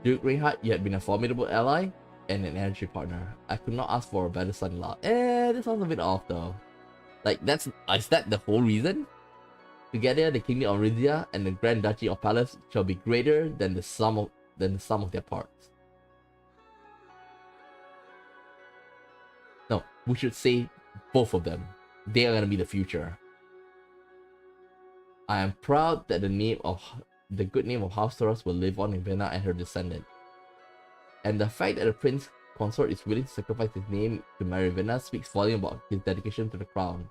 Duke Reinhardt, you had been a formidable ally and an energy partner. I could not ask for a better son-in-law. This sounds a bit off though. Like is that the whole reason? Together, the Kingdom of Rizia and the Grand Duchy of Palace shall be greater than the sum of their parts. No, we should say both of them. They are gonna be the future. I am proud that the good name of House Toras will live on in Vena and her descendant. And the fact that the prince consort is willing to sacrifice his name to marry Vena speaks volumes about his dedication to the crown.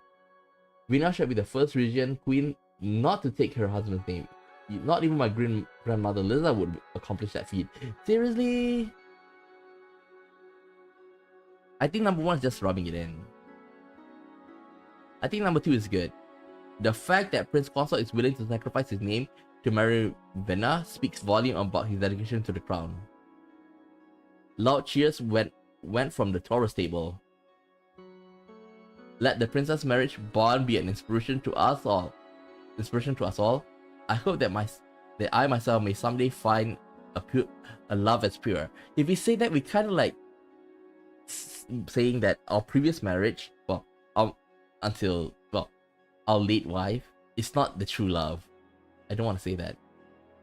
Vena shall be the first Rizian queen not to take her husband's name. Not even my grandmother Liza would accomplish that feat. Seriously? I think number one is just rubbing it in. I think number two is good. The fact that Prince Consort is willing to sacrifice his name to marry Vena speaks volume about his dedication to the crown. Loud cheers went from the Taurus table. Let the princess marriage bond be an inspiration to us all. I hope that I myself may someday find a love as pure. If we say that, we kind of like saying that our previous marriage, well, until well, our late wife is not the true love. I don't want to say that.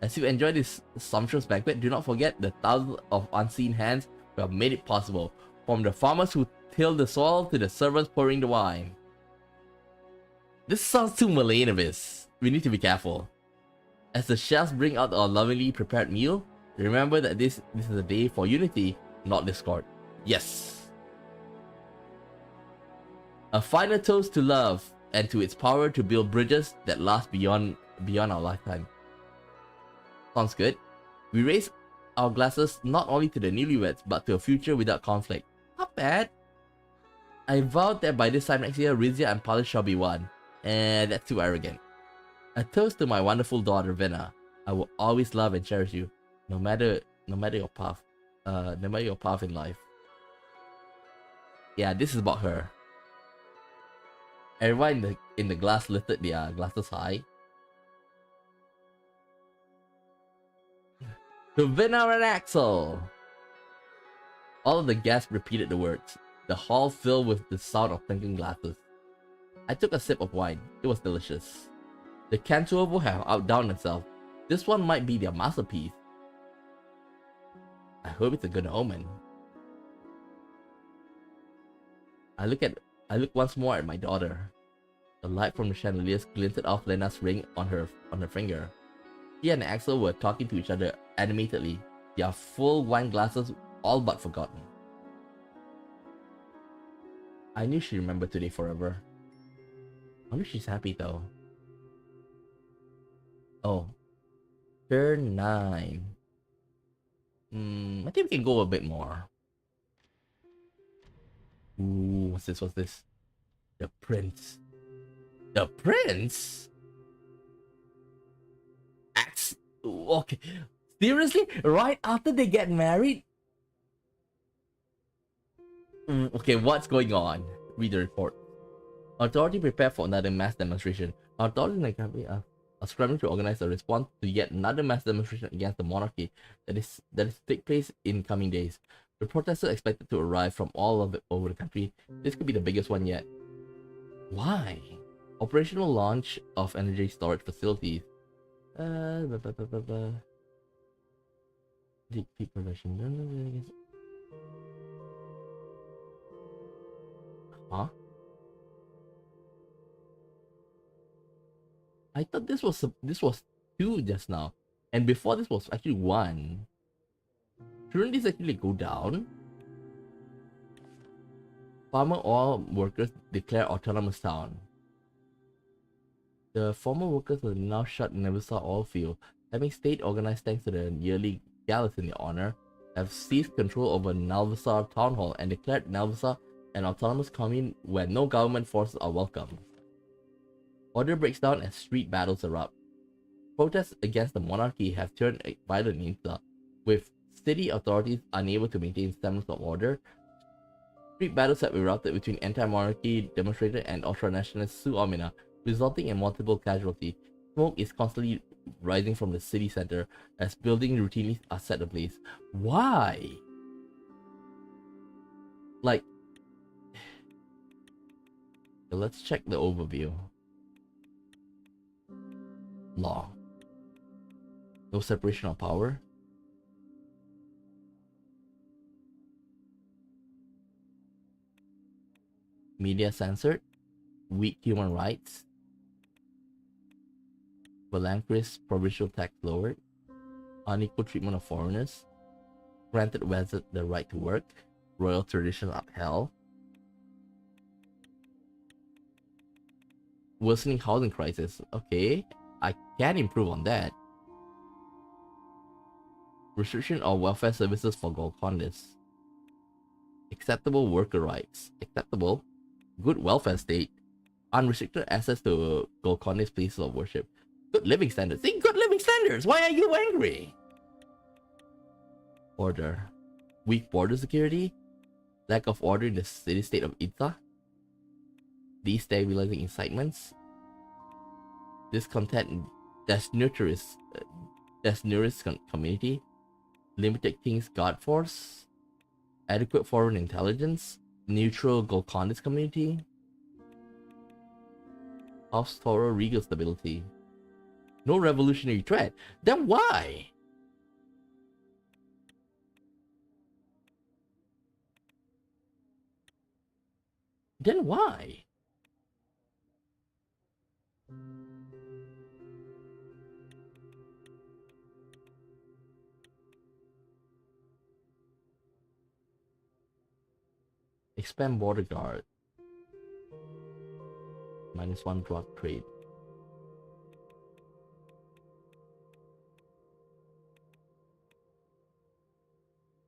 As you enjoy this sumptuous banquet, do not forget the thousands of unseen hands who have made it possible. From the farmers who till the soil to the servants pouring the wine. This sounds too millennialist. We need to be careful. As the chefs bring out our lovingly prepared meal, remember that this is a day for unity, not discord. Yes. A final toast to love and to its power to build bridges that last beyond our lifetime. Sounds good. We raise our glasses not only to the newlyweds, but to a future without conflict. Not bad. I vowed that by this time next year, Rizia and Polish shall be one. And that's too arrogant. A toast to my wonderful daughter, Vena. I will always love and cherish you, no matter your path. No matter your path in life. Yeah, this is about her. Everyone in the glass lifted their glasses high. To Vena and Axel! All of the guests repeated the words. The hall filled with the sound of clinking glasses. I took a sip of wine. It was delicious. The Cantuovo have outdone themselves. This one might be their masterpiece. I hope it's a good omen. I look once more at my daughter. The light from the chandeliers glinted off Lena's ring on her finger. She and Axel were talking to each other animatedly, their full wine glasses all but forgotten. I knew she'd remember today forever. I wonder if she's happy though. Oh. Turn 9. I think we can go a bit more. Ooh, what's this? The prince. The prince? Okay. Seriously? Right after they get married? Okay, what's going on? Read the report. Authority prepare for another mass demonstration. Authorities in the country are scrambling to organize a response to yet another mass demonstration against the monarchy that is to take place in coming days. The protesters are expected to arrive from all over the country. This could be the biggest one yet. Why? Operational launch of energy storage facilities. Deep production. Huh? I thought this was 2 just now, and before this was actually 1. Shouldn't this actually go down? Farmer oil workers declare autonomous town. The former workers will now shut Nevusa oil field, having stayed organized thanks to the yearly galas in their honor, have seized control over Nalvasar Town Hall and declared Nalvasa an autonomous commune where no government forces are welcome. Order breaks down as street battles erupt. Protests against the monarchy have turned violent in Insa, with city authorities unable to maintain semblance of order. Street battles have erupted between anti-monarchy demonstrators and ultra-nationalist Suamina, resulting in multiple casualties. Smoke is constantly rising from the city center as buildings routinely are set ablaze. Why? Like, let's check the overview. Law. No separation of power. Media censored. Weak human rights. Balancris provincial tax lowered. Unequal treatment of foreigners. Granted Wesset the right to work. Royal tradition upheld. Worsening housing crisis. Okay, I can improve on that. Restriction of welfare services for Golcondas. Acceptable worker rights. Acceptable. Good welfare state. Unrestricted access to Golcondas places of worship. Good living standards. See, good living standards! Why are you angry? Order. Weak border security. Lack of order in the city-state of Itza. Destabilizing incitements. Discontent. Desnurturous community. limited King's Guard Force, adequate foreign intelligence, neutral Golcondas community, House Toro regal stability. No revolutionary threat. Then why? Then why? Expand border guard. -1 drug trade.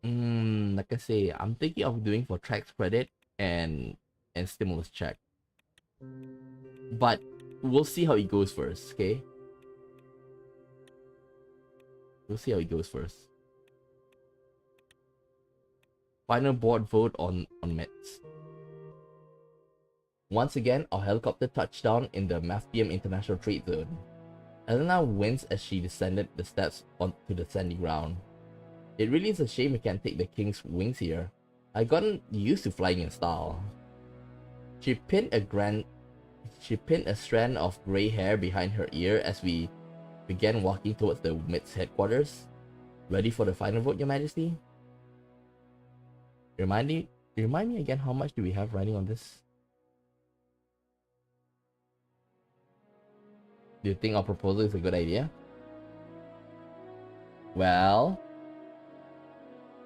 Like I say, I'm thinking of doing for tax credit and stimulus check. But we'll see how it goes first, okay? We'll see how it goes first. Final board vote on Mets. Once again, our helicopter touched down in the Mathpium International Trade Zone. Elena winced as she descended the steps onto the sandy ground. It really is a shame we can't take the king's wings here. I've gotten used to flying in style. She pinned a strand of grey hair behind her ear as we began walking towards the Mets headquarters. Ready for the final vote, Your Majesty? Remind me again, how much do we have riding on this? Do you think our proposal is a good idea? Well,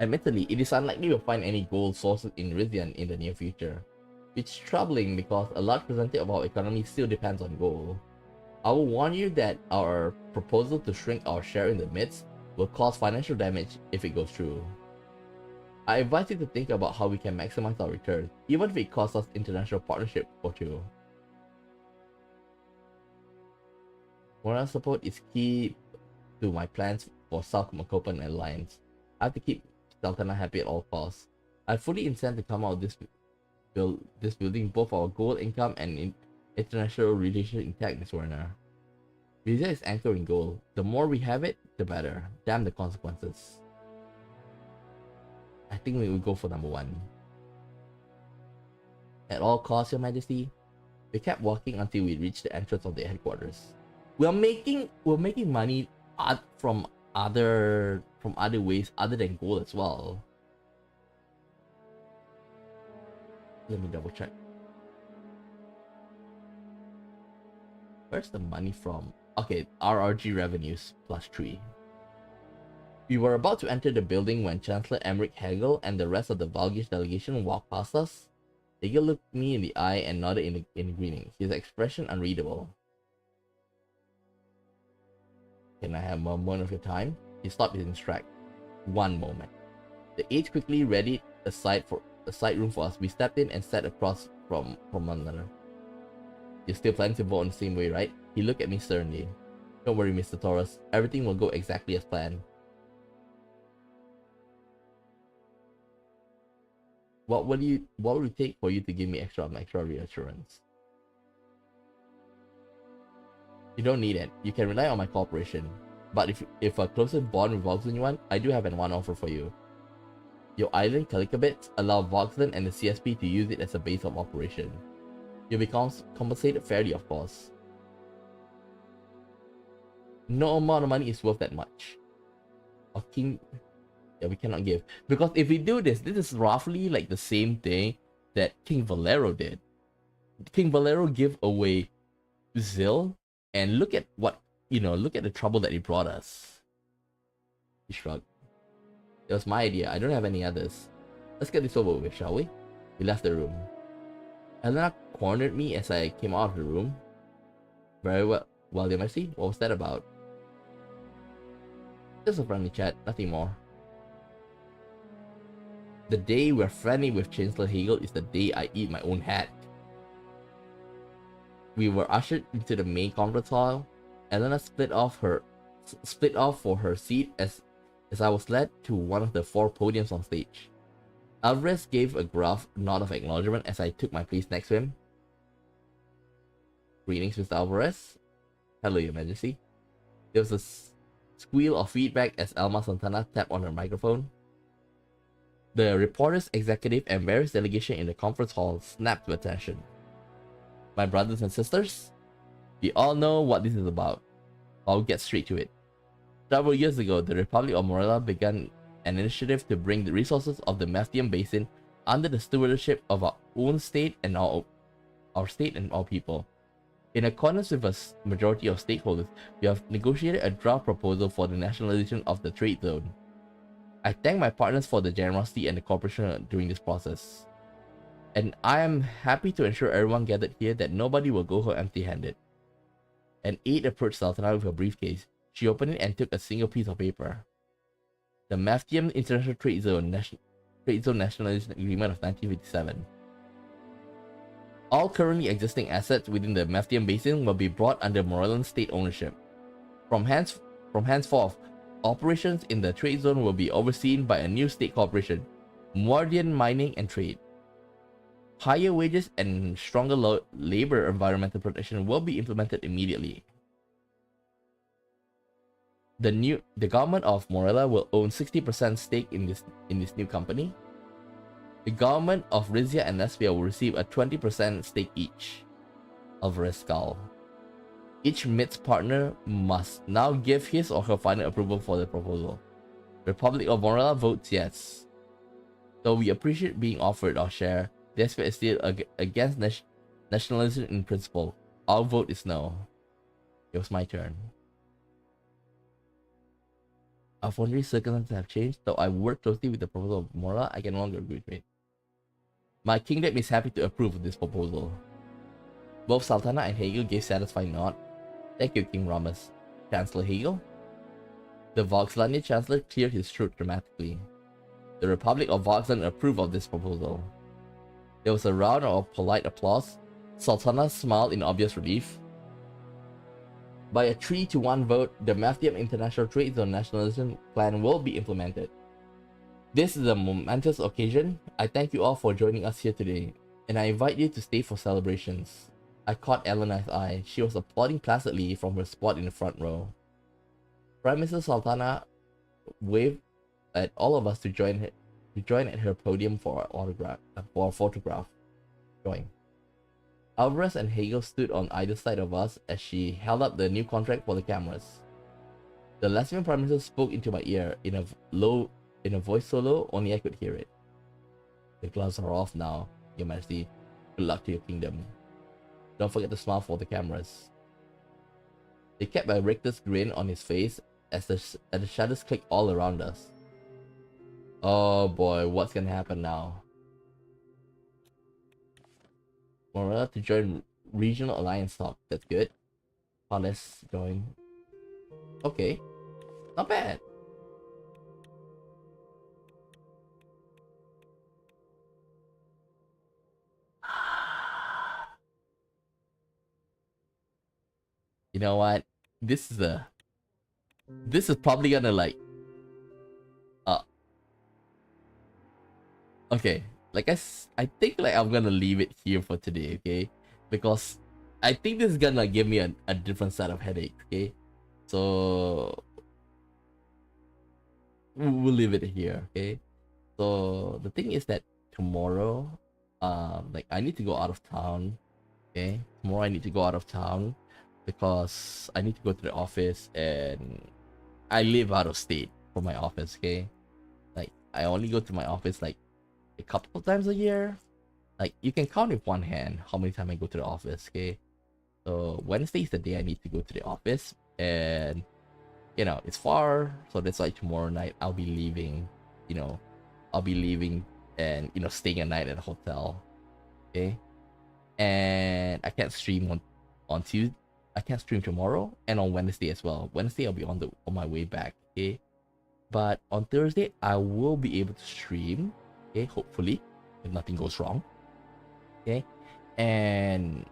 admittedly, it is unlikely we'll find any gold sources in Rizia in the near future. Which is troubling because a large percentage of our economy still depends on gold. I will warn you that our proposal to shrink our share in the midst will cause financial damage if it goes through. I advise you to think about how we can maximize our returns, even if it costs us international partnership or two. Moral support is key to my plans for South Merkopan Alliance. I have to keep Sultana happy at all costs. I fully intend to come out of this building both our gold income and international relations intact, Miss Werner. Rizia is anchored in gold. The more we have it, the better. Damn the consequences. I think we will go for number 1. At all costs, Your Majesty. We kept walking until we reached the entrance of the headquarters. We're making money from other ways other than gold as well. Let me double check. Where's the money from? Okay, RRG revenues +3. We were about to enter the building when Chancellor Emmerich Hegel and the rest of the Valgish delegation walked past us. Hegel looked me in the eye and nodded in greeting, his expression unreadable. Can I have a moment of your time? He stopped his track. One moment. The aides quickly readied a side room for us. We stepped in and sat across from one another. You're still planning to vote in the same way, right? He looked at me sternly. Don't worry, Mr. Toras. Everything will go exactly as planned. What would it take for you to give me extra reassurance? You don't need it. You can rely on my cooperation. But if a closer bond with Voxland you want, I do have one offer for you. Your island Calicabits allow Voxland and the CSP to use it as a base of operation. You'll be compensated fairly, of course. No amount of money is worth that much. Yeah, we cannot give. Because if we do this is roughly like the same thing that King Valero did. King Valero gave away Zil, and look at the trouble that he brought us. He shrugged. It was my idea. I don't have any others. Let's get this over with, shall we? We left the room. Elena cornered me as I came out of the room. Very well, Your Majesty. What was that about? Just a friendly chat, nothing more. The day we're friendly with Chancellor Hegel is the day I eat my own hat. We were ushered into the main conference hall. Elena split off for her seat as I was led to one of the 4 podiums on stage. Alvarez gave a gruff nod of acknowledgement as I took my place next to him. Greetings, Mr. Alvarez. Hello, Your Majesty. There was a squeal of feedback as Alma Santana tapped on her microphone. The reporters, executive, and various delegation in the conference hall snapped to attention. My brothers and sisters, we all know what this is about. I'll get straight to it. Several years ago, the Republic of Morella began an initiative to bring the resources of the Mathium Basin under the stewardship of our own state and our state and our people. In accordance with a majority of stakeholders, we have negotiated a draft proposal for the nationalization of the trade zone. I thank my partners for the generosity and the cooperation during this process. And I am happy to ensure everyone gathered here that nobody will go home empty-handed. An aide approached Sultana with a briefcase. She opened it and took a single piece of paper. The Mathium International Trade Zone Nationalization Agreement of 1957. All currently existing assets within the Mathium Basin will be brought under Morellan state ownership. From henceforth, operations in the trade zone will be overseen by a new state corporation, Mordian Mining and Trade. Higher wages and stronger labor environmental protection will be implemented immediately. The government of Morella will own 60% stake in this new company. The government of Rizia and Lesbia will receive a 20% stake each. Alvarez scowled. Each MITS partner must now give his or her final approval for the proposal. Republic of Morella votes yes. Though we appreciate being offered our share, Lesbia is still against nationalism in principle. Our vote is no. It was my turn. Unfortunately, circumstances have changed, though I work closely with the proposal of Morella, I can no longer agree with it. My kingdom is happy to approve of this proposal. Both Sultana and Hegel gave satisfied nod. Thank you, King Romus. Chancellor Hegel? The Voxlandia Chancellor cleared his throat dramatically. The Republic of Voxland approved of this proposal. There was a round of polite applause. Sultana smiled in obvious relief. By a 3-to-1 vote, the Mathium International Trade Zone Nationalization Plan will be implemented. This is a momentous occasion. I thank you all for joining us here today, and I invite you to stay for celebrations. I caught Elena's eye. She was applauding placidly from her spot in the front row. Prime Minister Sultana waved at all of us to join at her podium for a photograph. Join. Alvarez and Hegel stood on either side of us as she held up the new contract for the cameras. The Latvian Prime Minister spoke into my ear in a voice so low only I could hear it. The gloves are off now, Your Majesty. Good luck to your kingdom. Don't forget to smile for the cameras. He kept a reckless grin on his face as the shadows clicked all around us. Oh boy, what's gonna happen now? Morella to join Regional Alliance talk. That's good. Oh, let's join. Okay. Not bad. You know what? This is probably gonna like okay, like I think like I'm gonna leave it here for today, okay? Because I think this is gonna give me a different set of headache, okay? So we'll leave it here, okay? So the thing is that tomorrow, like I need to go out of town, okay? Tomorrow I need to go out of town because I need to go to the office, and I live out of state for my office, okay? Like I only go to my office like a couple of times a year. Like you can count with one hand how many times I go to the office, okay? So Wednesday is the day I need to go to the office, and you know it's far, so that's why tomorrow night I'll be leaving. You know, I'll be leaving and staying a night at a hotel, okay? And I can't stream on Tuesday. I can't stream tomorrow, and on Wednesday as well. Wednesday I'll be on my way back, okay? But on Thursday I will be able to stream, okay? Hopefully, if nothing goes wrong, okay? And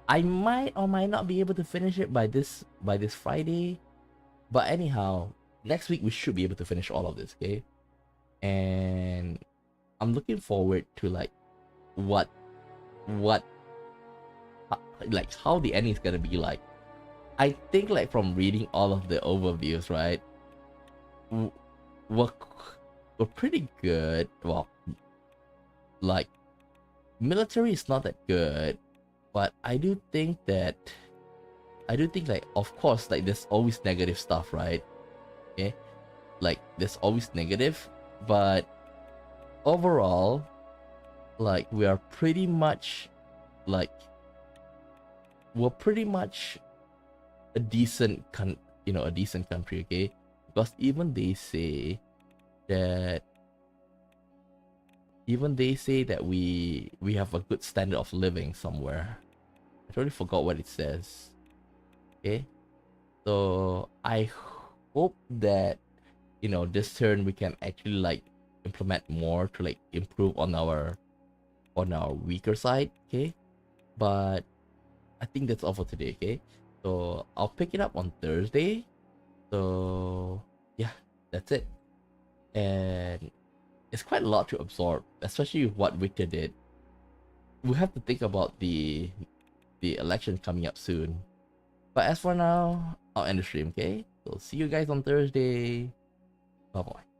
I might or might not be able to finish it by this Friday, but anyhow, next week we should be able to finish all of this, okay? And I'm looking forward to like how the ending is gonna be like, I think like from reading all of the overviews, right? w- We're, we're pretty good. Well, like military is not that good, but I do think like of course like there's always negative stuff, right? Okay, like there's always negative, but overall, like like we're pretty much a decent a decent country, okay? Because that even they say that we have a good standard of living somewhere. I totally forgot what it says. Okay, so I hope that this turn we can actually like implement more to like improve on our weaker side. Okay, but I think that's all for today. Okay, so I'll pick it up on Thursday. So yeah, that's it. And it's quite a lot to absorb, especially with what Victor did. We have to think about the election coming up soon. But as for now, I'll end the stream, okay? So see you guys on Thursday. Bye bye.